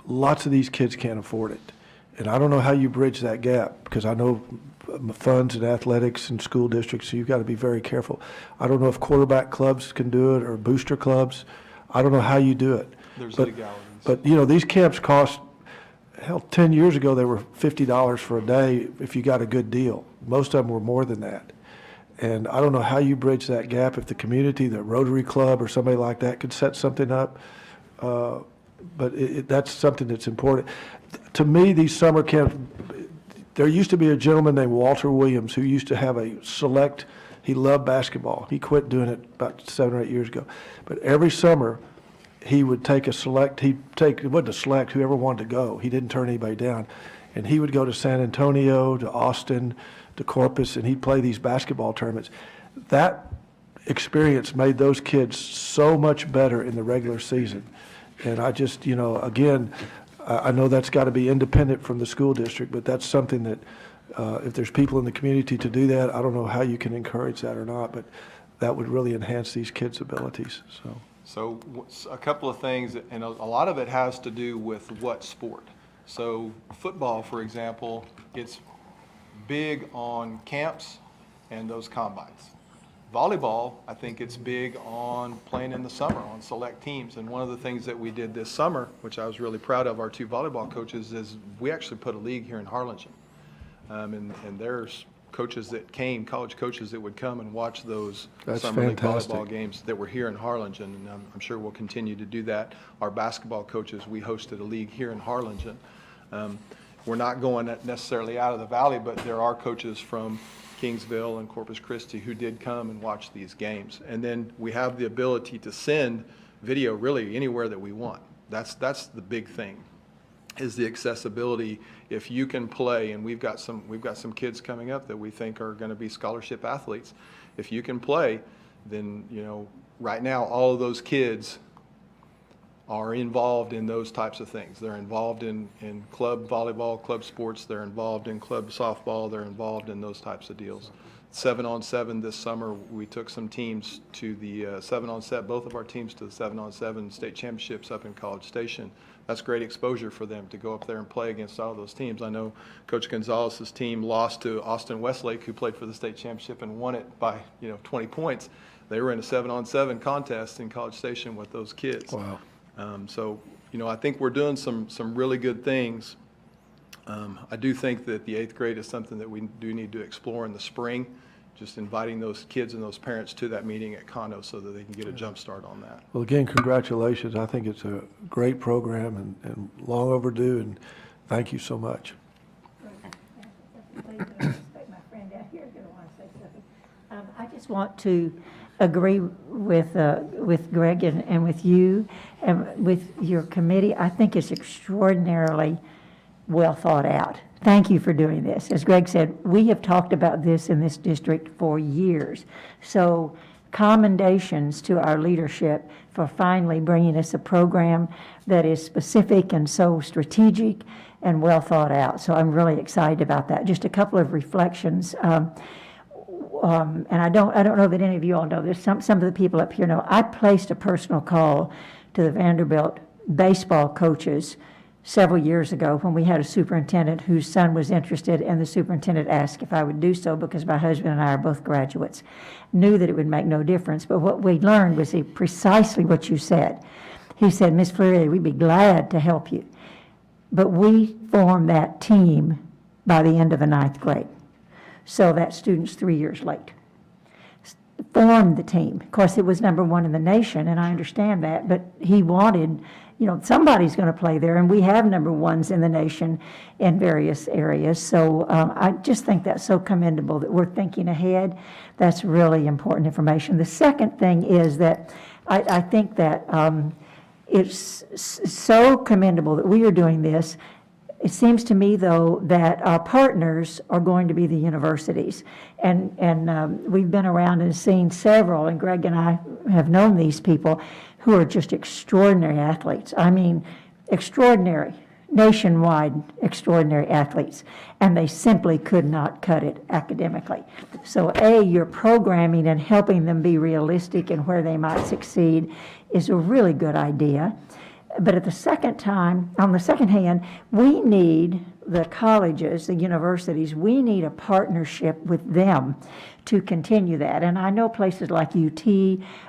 Lots of these kids can't afford it. And I don't know how you bridge that gap, because I know funds and athletics and school districts, so you've got to be very careful. I don't know if quarterback clubs can do it or booster clubs. I don't know how you do it. There's But- legalities. But, you know, these camps cost, hell, 10 years ago, they were $50 for a day if you got a good deal. Most of them were more than that. And I don't know how you bridge that gap, if the community, the Rotary Club or somebody like that could set something up. But that's something that's important. To me, these summer camps, there used to be a gentleman named Walter Williams who used to have a select, he loved basketball. He quit doing it about 7 or 8 years ago. But every summer, he would take a select, it wasn't a select, whoever wanted to go. He didn't turn anybody down. And he would go to San Antonio, to Austin, to Corpus, and he'd play these basketball tournaments. That experience made those kids so much better in the regular season. And I just, you know, again, I know that's got to be independent from the school district, but that's something that, if there's people in the community to do that, I don't know how you can encourage that or not, but that would really enhance these kids' abilities, so. So a couple of things, and a lot of it has to do with what sport. So football, for example, it's big on camps and those combines. Volleyball, I think it's big on playing in the summer on select teams. And one of the things that we did this summer, which I was really proud of our 2 volleyball coaches, is we actually put a league here in Harlingen. And there's coaches that came, college coaches that would come and watch those That's summer league fantastic. volleyball games that were here in Harlingen. And I'm sure we'll continue to do that. Our basketball coaches, we hosted a league here in Harlingen. We're not going necessarily out of the valley, but there are coaches from Kingsville and Corpus Christi who did come and watch these games. And then we have the ability to send video really anywhere that we want. That's the big thing, is the accessibility. If you can play, and we've got some kids coming up that we think are going to be scholarship athletes. If you can play, then, you know, right now all of those kids are involved in those types of things. They're involved in club volleyball, club sports, they're involved in club softball, they're involved in those types of deals. 7-on-7 this summer, we took some teams to the 7-on-7, both of our teams to the 7-on-7 state championships up in College Station. That's great exposure for them to go up there and play against all those teams. I know Coach Gonzalez's team lost to Austin Westlake, who played for the state championship and won it by, 20 points. They were in a 7-on-7 contest in College Station with those kids. Wow. So, I think we're doing some really good things. I do think that the 8th grade is something that we do need to explore in the spring, just inviting those kids and those parents to that meeting at Kano so that they can get a jump start on that. Well, again, congratulations. I think it's a great program and long overdue, and thank you so much. My friend down here is going to want to say something. I just want to agree with Greg and with you and with your committee. I think it's extraordinarily well thought out. Thank you for doing this. As Greg said, we have talked about this in this district for years. So commendations to our leadership for finally bringing us a program that is specific and so strategic and well thought out. So I'm really excited about that. Just a couple of reflections. And I don't know that any of you all know this. Some of the people up here know. I placed a personal call to the Vanderbilt baseball coaches several years ago when we had a superintendent whose son was interested, and the superintendent asked if I would do so because my husband and I are both graduates. Knew that it would make no difference, but what we learned was precisely what you said. He said, Ms. Fleury, we'd be glad to help you. But we formed that team by the end of the 9th grade. So that student's 3 years late. Formed the team. Of course, it was number 1 in the nation, and I understand that, but he wanted, somebody's going to play there, and we have number 1s in the nation in various areas. So I just think that's so commendable that we're thinking ahead. That's really important information. The second thing is that I think that it's so commendable that we are doing this. It seems to me, though, that our partners are going to be the universities. And we've been around and seen several, and Greg and I have known these people who are just extraordinary athletes. I mean, extraordinary, nationwide extraordinary athletes. And they simply could not cut it academically. So, your programming and helping them be realistic in where they might succeed is a really good idea. But at the second time, on the second hand, we need the colleges, the universities, we need a partnership with them to continue that. And I know places like UT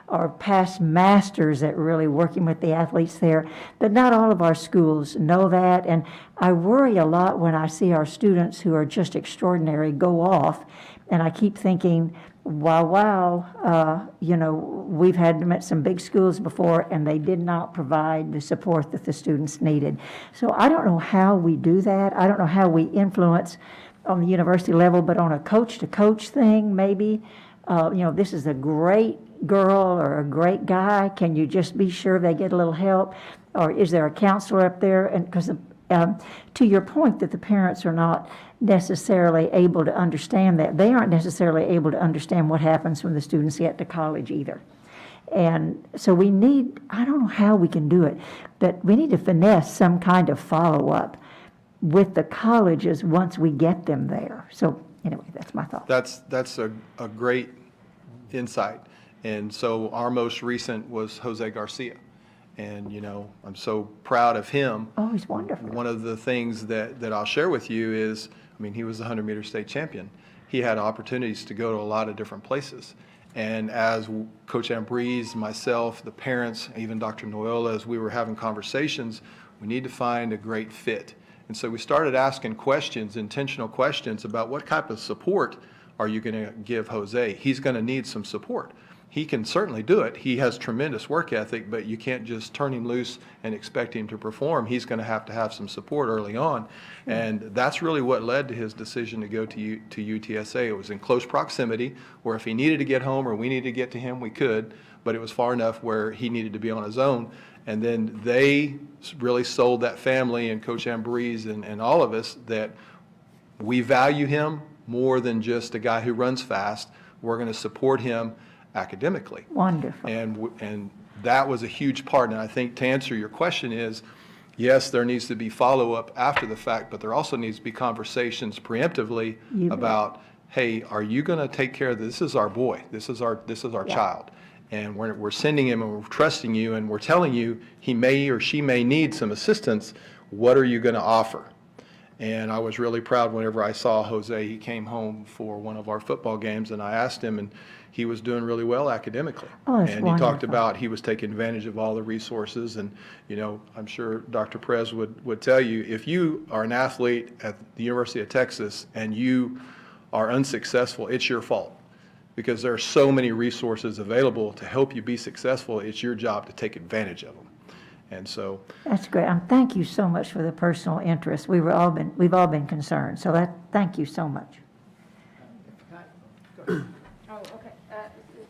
are past masters at really working with the athletes there, but not all of our schools know that. And I worry a lot when I see our students who are just extraordinary go off, and I keep thinking, wow, we've had them at some big schools before, and they did not provide the support that the students needed. So I don't know how we do that. I don't know how we influence on the university level, but on a coach-to-coach thing, maybe, this is a great girl or a great guy. Can you just be sure they get a little help? Or is there a counselor up there? And because to your point that the parents are not necessarily able to understand that, they aren't necessarily able to understand what happens when the students get to college either. And so we need, I don't know how we can do it, but we need to finesse some kind of follow-up with the colleges once we get them there. So anyway, that's my thought. That's a great insight. And so our most recent was Jose Garcia. And, I'm so proud of him. Oh, he's wonderful. One of the things that I'll share with you is, he was the 100-meter state champion. He had opportunities to go to a lot of different places. And as Coach Ambrose, myself, the parents, even Dr. Noyola, as we were having conversations, we need to find a great fit. And so we started asking questions, intentional questions about what type of support are you going to give Jose? He's going to need some support. He can certainly do it. He has tremendous work ethic, but you can't just turn him loose and expect him to perform. He's going to have some support early on. And that's really what led to his decision to go to UTSA. It was in close proximity, where if he needed to get home or we needed to get to him, we could, but it was far enough where he needed to be on his own. And then they really sold that family, and Coach Ambrose and all of us, that we value him more than just a guy who runs fast. We're going to support him academically. Wonderful. And that was a huge part. And I think to answer your question is, yes, there needs to be follow-up after the fact, but there also needs to be conversations preemptively about, hey, are you going to take care of this? This is our boy. This is our child. And we're sending him, and we're trusting you, and we're telling you he may or she may need some assistance. What are you going to offer? And I was really proud whenever I saw Jose. He came home for one of our football games, and I asked him, and he was doing really well academically. Oh, that's and he talked wonderful. about he was taking advantage of all the resources. And, I'm sure Dr. Perez would tell you, if you are an athlete at the University of Texas and you are unsuccessful, it's your fault, because there are so many resources available to help you be successful. It's your job to take advantage of them. And so That's great. Thank you so much for the personal interest. We've all been concerned. So thank you so much. Oh, okay.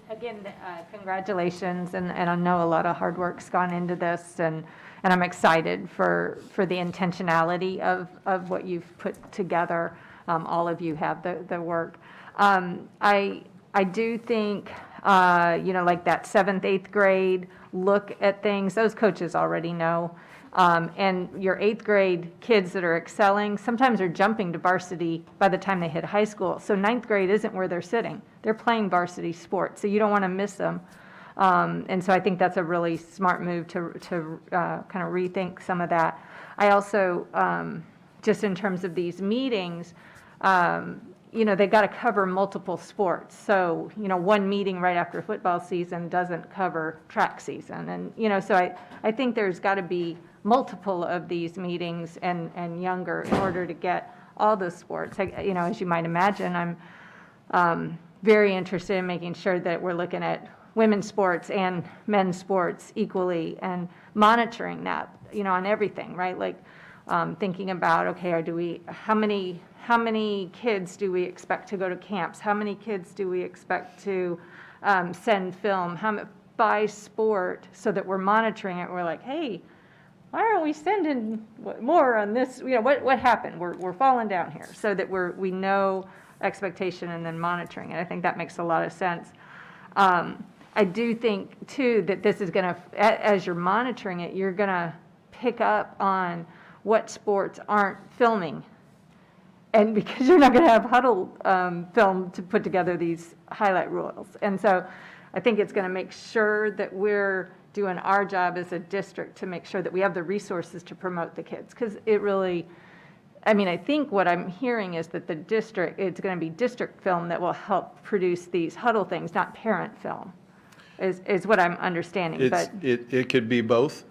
Again, congratulations, and I know a lot of hard work's gone into this, and I'm excited for the intentionality of what you've put together. All of you have the work. I do think like that 7th, 8th grade look at things. Those coaches already know. And your 8th grade kids that are excelling sometimes are jumping to varsity by the time they hit high school. So 9th grade isn't where they're sitting. They're playing varsity sports, so you don't want to miss them. And so I think that's a really smart move to kind of rethink some of that. I also, just in terms of these meetings, they've got to cover multiple sports. So, one meeting right after football season doesn't cover track season. And, so I think there's got to be multiple of these meetings and younger in order to get all the sports. As you might imagine, I'm very interested in making sure that we're looking at women's sports and men's sports equally and monitoring that, on everything, right? Like thinking about, okay, how many kids do we expect to go to camps? How many kids do we expect to send film? By sport, so that we're monitoring it. We're like, hey, why aren't we sending more on this? What happened? We're falling down here, so that we know expectation and then monitoring it. I think that makes a lot of sense. I do think, too, that this is going to, as you're monitoring it, you're going to pick up on what sports aren't filming. And because you're not going to have huddle film to put together these highlight reels. And so I think it's going to make sure that we're doing our job as a district to make sure that we have the resources to promote the kids. Because it really, I think what I'm hearing is that it's going to be district film that will help produce these huddle things, not parent film. Is what I'm understanding. It could be both,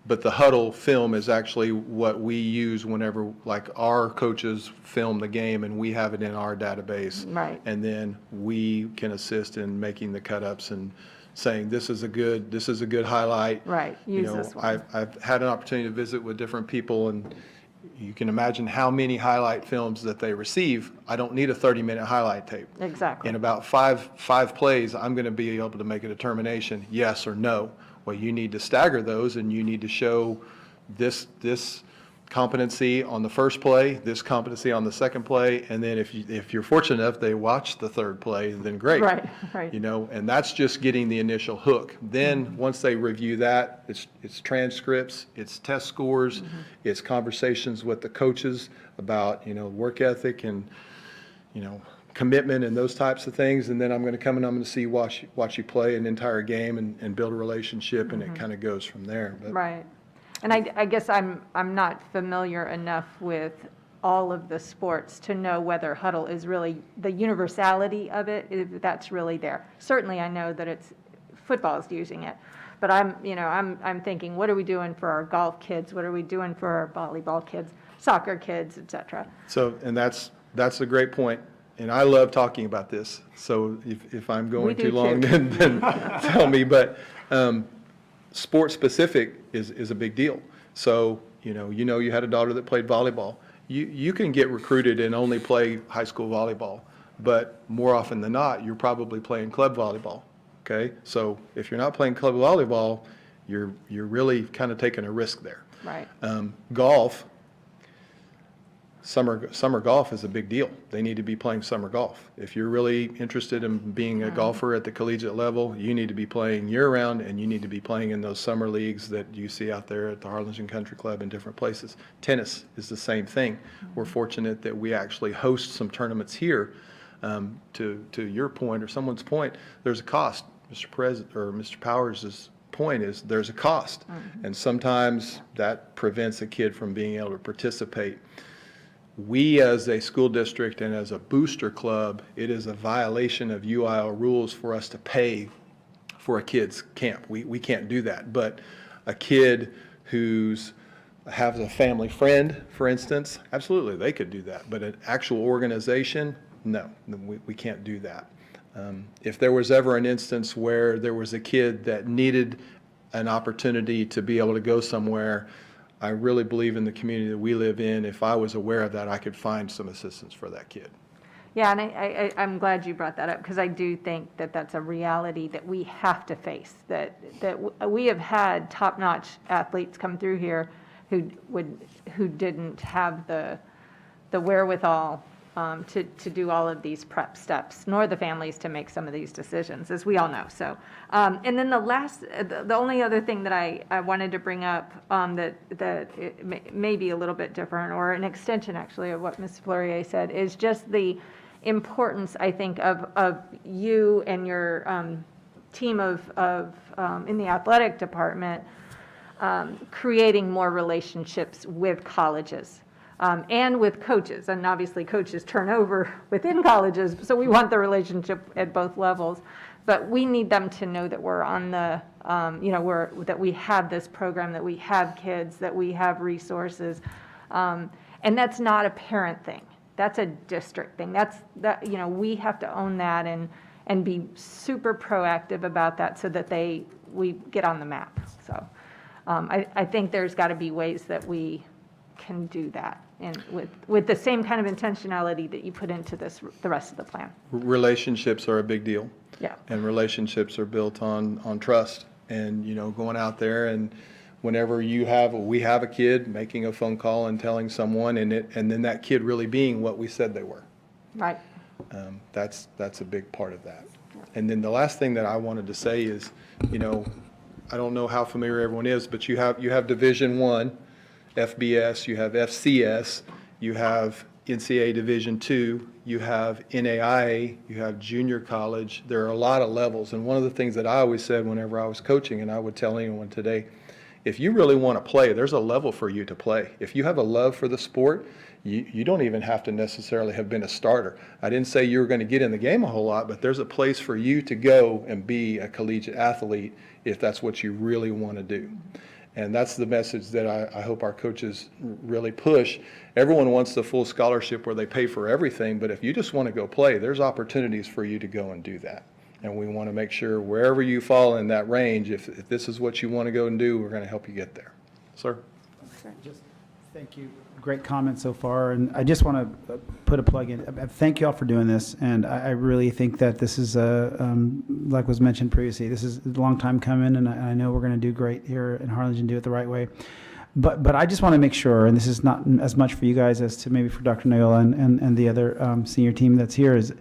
but the huddle film is actually what we use whenever, like, our coaches film the game and we have it in our database. Right. And then we can assist in making the cut-ups and saying, this is a good highlight. Right, use this one. I've had an opportunity to visit with different people, and you can imagine how many highlight films that they receive. I don't need a 30-minute highlight tape. Exactly. In about five plays, I'm going to be able to make a determination, yes or no. Well, you need to stagger those, and you need to show this competency on the first play, this competency on the second play, and then if you're fortunate enough they watch the third play, then great. Right. And that's just getting the initial hook. Then once they review that, it's transcripts, it's test scores, it's conversations with the coaches about work ethic and commitment and those types of things. And then I'm going to come and I'm going to watch you play an entire game and build a relationship, and it kind of goes from there. But Right. And I guess I'm not familiar enough with all of the sports to know whether huddle is really the universality of it, if that's really there. Certainly I know that football is using it, but I'm thinking, what are we doing for our golf kids? What are we doing for our volleyball kids, soccer kids, et cetera? So, and that's a great point. And I love talking about this. So if I'm going too long, then tell me. But sports specific is a big deal. So, you had a daughter that played volleyball. You can get recruited and only play high school volleyball, but more often than not, you're probably playing club volleyball. Okay? So if you're not playing club volleyball, you're really kind of taking a risk there. Right. Golf, summer golf is a big deal. They need to be playing summer golf. If you're really interested in being a golfer at the collegiate level, you need to be playing year-round, and you need to be playing in those summer leagues that you see out there at the Harlingen Country Club and different places. Tennis is the same thing. We're fortunate that we actually host some tournaments here. To your point or someone's point, there's a cost. Mr. Powers' point is there's a cost, and sometimes that prevents a kid from being able to participate. We, as a school district and as a booster club, it is a violation of UIL rules for us to pay for a kid's camp. We can't do that. But a kid who's has a family friend, for instance, absolutely, they could do that. But an actual organization, no, we can't do that. If there was ever an instance where there was a kid that needed an opportunity to be able to go somewhere, I really believe in the community that we live in. If I was aware of that, I could find some assistance for that kid. Yeah, and I'm glad you brought that up, because I do think that that's a reality that we have to face, that we have had top-notch athletes come through here who didn't have the wherewithal to do all of these prep steps, nor the families to make some of these decisions, as we all know. So, and then the only other thing that I wanted to bring up that it may be a little bit different, or an extension actually of what Ms. Fleurier said, is just the importance, I think, of you and your team in the athletic department creating more relationships with colleges. And with coaches, and obviously coaches turn over within colleges, so we want the relationship at both levels. But we need them to know that we're on the, that we have this program, that we have kids, that we have resources. And that's not a parent thing. That's a district thing. We have to own that and be super proactive about that so that we get on the map. So I think there's got to be ways that we can do that, and with the same kind of intentionality that you put into the rest of the plan. Relationships are a big deal. Yeah. And relationships are built on trust. And, going out there, and whenever we have a kid making a phone call and telling someone, and then that kid really being what we said they were. Right. That's a big part of that. And then the last thing that I wanted to say is, I don't know how familiar everyone is, but you have Division I, FBS, you have FCS, you have NCAA Division II, you have NAIA, you have junior college. There are a lot of levels. And one of the things that I always said whenever I was coaching, and I would tell anyone today, if you really want to play, there's a level for you to play. If you have a love for the sport, you don't even have to necessarily have been a starter. I didn't say you were going to get in the game a whole lot, but there's a place for you to go and be a collegiate athlete if that's what you really want to do. And that's the message that I hope our coaches really push. Everyone wants the full scholarship where they pay for everything, but if you just want to go play, there's opportunities for you to go and do that. And we want to make sure wherever you fall in that range, if this is what you want to go and do, we're going to help you get there. Sir? Thank you. Great comments so far, and I just want to put a plug in. Thank you all for doing this, and I really think that this is, like was mentioned previously, this is a long time coming, and I know we're going to do great here in Harlingen, do it the right way. But I just want to make sure, and this is not as much for you guys as to maybe for Dr. Noyola and the other senior team that's here, is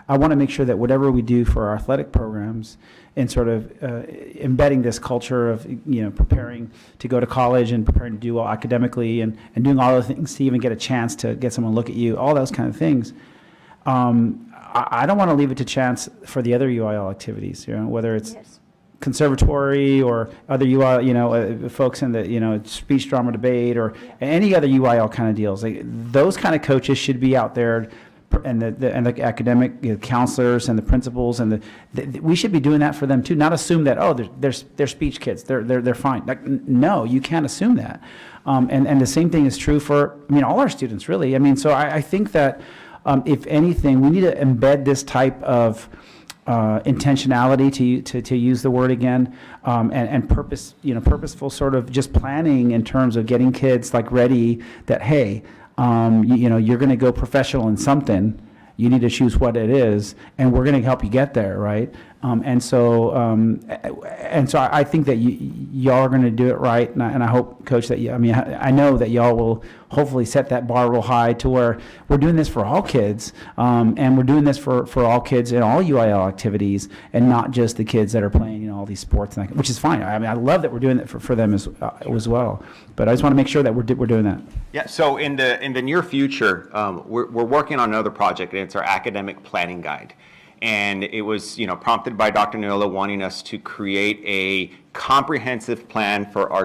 I want to make sure that whatever we do for our athletic programs and sort of embedding this culture of, preparing to go to college and preparing to do well academically and doing all the things to even get a chance to get someone to look at you, all those kind of things. I don't want to leave it to chance for the other UIL activities, whether it's conservatory or other UIL, folks in the, speech drama debate or any other UIL kind of deals. Like, those kind of coaches should be out there, and the academic counselors and the principals and we should be doing that for them too. Not assume that they're speech kids, they're fine. Like, no, you can't assume that. And the same thing is true for all our students really. So I think that if anything, we need to embed this type of intentionality, to use the word again, and purposeful sort of just planning in terms of getting kids ready that, hey, you're going to go professional in something. You need to choose what it is, and we're going to help you get there, right? And so I think that y'all are going to do it right, and I hope, Coach, that I know that y'all will hopefully set that bar real high to where we're doing this for all kids, and we're doing this for all kids in all UIL activities, and not just the kids that are playing all these sports, which is fine. I love that we're doing it for them as well. But I just want to make sure that we're doing that. Yeah, so in the near future, we're working on another project, and it's our academic planning guide. And it was, prompted by Dr. Noyola wanting us to create a comprehensive plan for our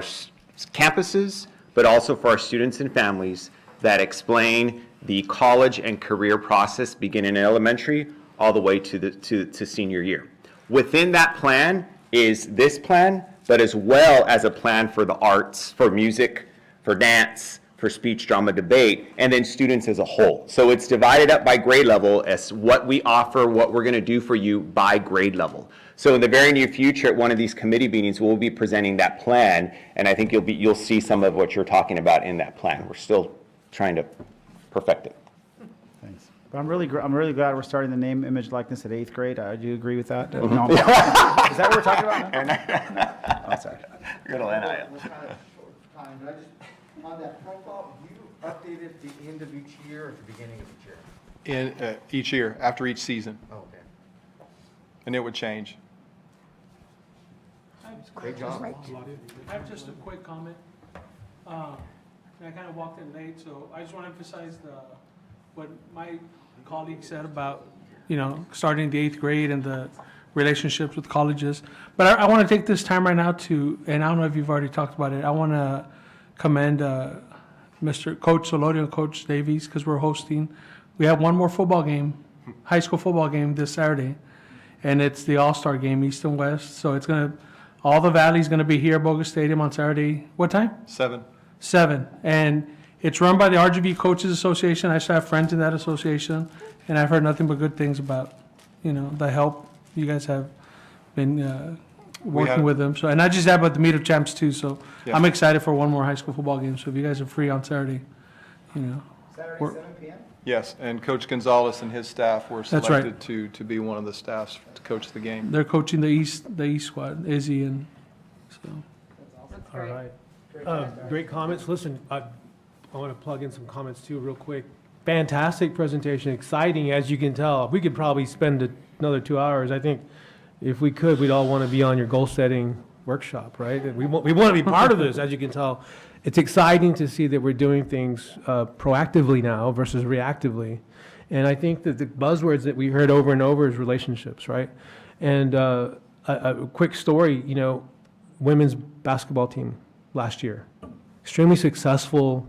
campuses, but also for our students and families that explain the college and career process beginning in elementary all the way to senior year. Within that plan is this plan, but as well as a plan for the arts, for music, for dance, for speech, drama, debate, and then students as a whole. So it's divided up by grade level as what we offer, what we're going to do for you by grade level. So in the very near future, at one of these committee meetings, we'll be presenting that plan, and I think you'll see some of what you're talking about in that plan. We're still trying to perfect it. Thanks. But I'm really glad we're starting the name, image, likeness at 8th grade. Do you agree with that? No. Is that what we're talking about now? Oh, sorry. Good old NIL. On that profile, you updated the end of each year or at the beginning of each year? in, each year, after each season. And it would change. Great job. I have just a quick comment. I kind of walked in late, so I just want to emphasize what my colleague said about, starting the 8th grade and the relationships with colleges. But I want to take this time right now and I don't know if you've already talked about it, I want to commend Mr. Coach Solorio and Coach Davies, because we have one more football game, high school football game this Saturday, and it's the All-Star game, East and West. So all the Valley's going to be here at Bogus Stadium on Saturday. What time? 7. 7. And it's run by the RGV Coaches Association. I still have friends in that association, and I've heard nothing but good things about, the help you guys have been working with them. So, and not just that, but the Meet of Champs too. So Yeah. I'm excited for one more high school football game. So if you guys are free on Saturday, Saturday, We're- 7 p.m.? Yes, and Coach Gonzalez and his staff were That's right. selected to be one of the staffs to coach the game. they're coaching the East squad, Izzy and so. That's All great. right. Great comments. Listen, I want to plug in some comments too real quick. Fantastic presentation, exciting, as you can tell. We could probably spend another 2 hours. I think if we could, we'd all want to be on your goal-setting workshop, right? And we want to be part of this, as you can tell. It's exciting to see that we're doing things proactively now versus reactively. And I think that the buzzwords that we heard over and over is relationships, right? And a quick story, women's basketball team last year, extremely successful,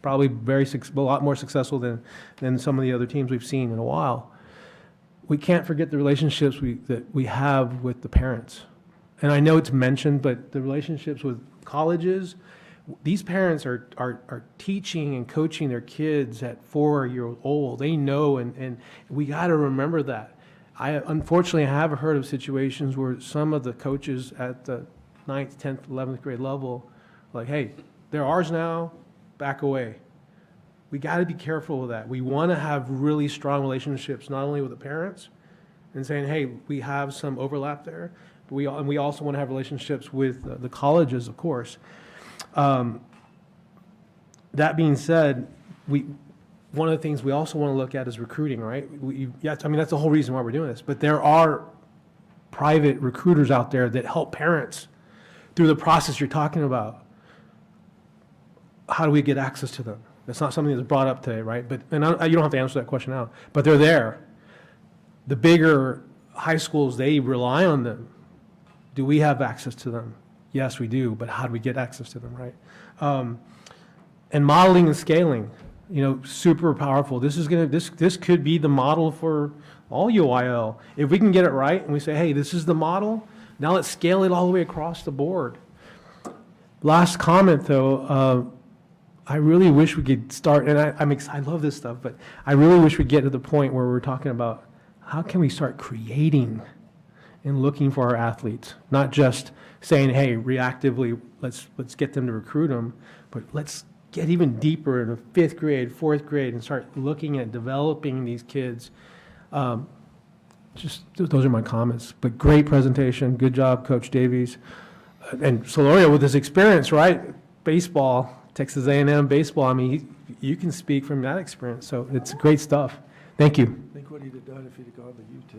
probably a lot more successful than some of the other teams we've seen in a while. We can't forget the relationships that we have with the parents. And I know it's mentioned, but the relationships with colleges, these parents are teaching and coaching their kids at 4-year old. They know, and we got to remember that. Unfortunately, I have heard of situations where some of the coaches at the 9th, 10th, 11th grade level, like, hey, they're ours now, back away. We got to be careful with that. We want to have really strong relationships, not only with the parents, and saying, hey, we have some overlap there, but we also want to have relationships with the colleges, of course. That being said, one of the things we also want to look at is recruiting, right? That's the whole reason why we're doing this. But there are private recruiters out there that help parents through the process you're talking about. How do we get access to them? That's not something that's brought up today, right? You don't have to answer that question now, but they're there. The bigger high schools, they rely on them. Do we have access to them? Yes, we do, but how do we get access to them, right? And modeling and scaling, super powerful. This could be the model for all UIL. If we can get it right and we say, hey, this is the model, now let's scale it all the way across the board. Last comment though, I really wish we could start, and I love this stuff, but I really wish we'd get to the point where we're talking about how can we start creating and looking for our athletes, not just saying, hey, reactively, let's get them to recruit them, but let's get even deeper into 5th grade, 4th grade, and start looking at developing these kids. Those are my comments. But great presentation. Good job, Coach Davies. And Solorio, with his experience, right? Baseball, Texas A&M baseball. You can speak from that experience. So it's great stuff. Thank you. Think what he'd have done if he'd have gone to UT.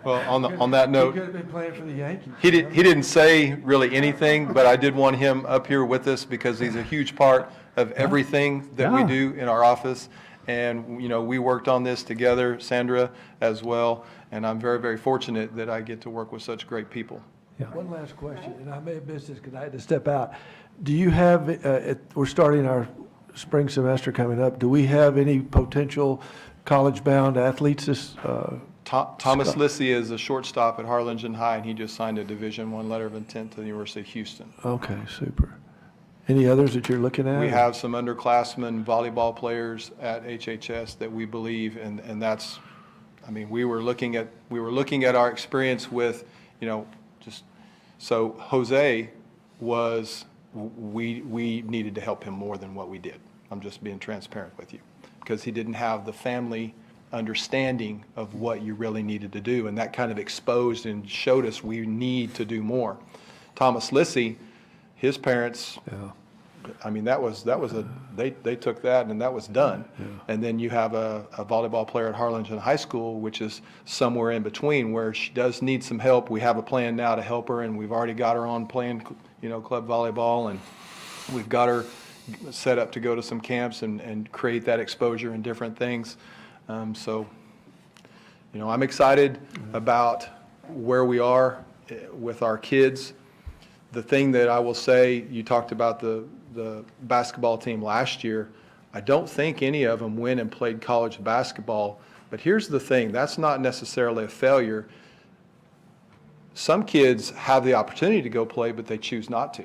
Well, on that He note, could have been playing for the Yankees. he didn't say really anything, but I did want him up here with us because he's a huge part of everything that we Yeah. do in our office. And, we worked on this together, Sandra as well, and I'm very, very fortunate that I get to work with such great people. One last question, and I may have missed this because I had to step out. Do you have, we're starting our spring semester coming up, do we have any potential college-bound athletes this, Thomas Lissy is a shortstop at Harlingen High, and he just signed a Division I letter of intent to the University of Houston. Okay, super. Any others that you're looking at? We have some underclassmen volleyball players at HHS that we believe, and that's, we were looking at our experience with, so Jose was, we needed to help him more than what we did. I'm just being transparent with you, because he didn't have the family understanding of what you really needed to do, and that kind of exposed and showed us we need to do more. Thomas Lissy, his parents I mean, they took that and that was done. And then you have a volleyball player at Harlingen High School, which is somewhere in between, where she does need some help. We have a plan now to help her, and we've already got her on playing, club volleyball, and we've got her set up to go to some camps and create that exposure and different things. So, I'm excited about where we are with our kids. The thing that I will say, you talked about the basketball team last year. I don't think any of them went and played college basketball. But here's the thing, that's not necessarily a failure. Some kids have the opportunity to go play, but they choose not to.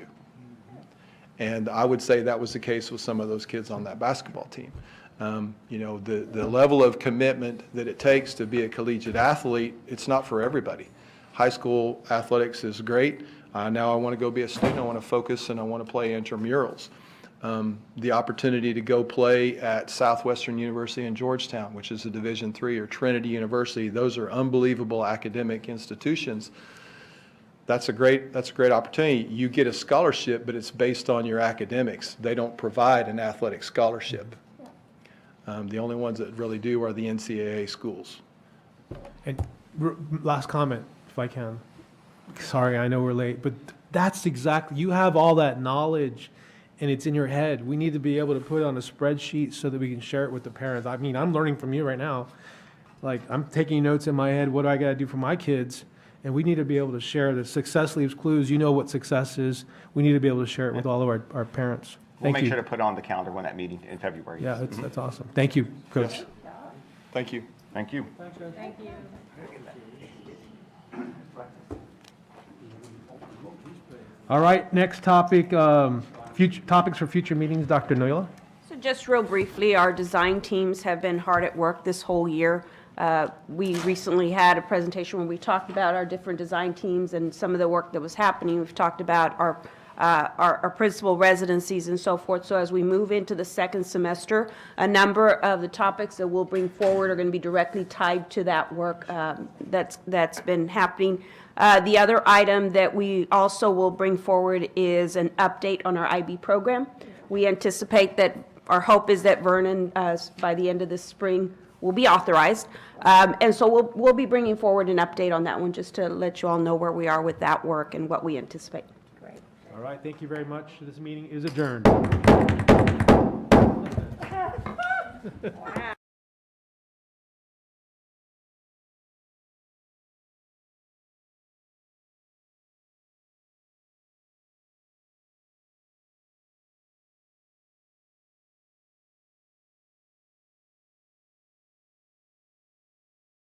And I would say that was the case with some of those kids on that basketball team. The level of commitment that it takes to be a collegiate athlete, it's not for everybody. High school athletics is great. Now I want to go be a student, I want to focus, and I want to play intramurals. The opportunity to go play at Southwestern University in Georgetown, which is a Division III, or Trinity University, those are unbelievable academic institutions. That's a great opportunity. You get a scholarship, but it's based on your academics. They don't provide an athletic scholarship. The only ones that really do are the NCAA schools. And last comment, if I can. Sorry, I know we're late, but that's exactly, you have all that knowledge and it's in your head. We need to be able to put it on a spreadsheet so that we can share it with the parents. I mean, I'm learning from you right now. Like, I'm taking notes in my head, what do I got to do for my kids? And we need to be able to share the success leaves clues. You know what success is. We need to be able to share it with all of our parents. We'll Thank make you. sure to put it on the calendar when that meeting in February. Yeah, that's awesome. Thank you, Coach. Thank you. Thank you. Thank you. All right, next topic, future topics for future meetings, Dr. Noyola. So just real briefly, our design teams have been hard at work this whole year. We recently had a presentation where we talked about our different design teams and some of the work that was happening. We've talked about our principal residencies and so forth. So as we move into the second semester, a number of the topics that we'll bring forward are going to be directly tied to that work that's been happening. The other item that we also will bring forward is an update on our IB program. We anticipate that, our hope is that Vernon, by the end of this spring, will be authorized. And so we'll be bringing forward an update on that one, just to let you all know where we are with that work and what we anticipate. Great. All right, thank you very much. This meeting is adjourned. Wow.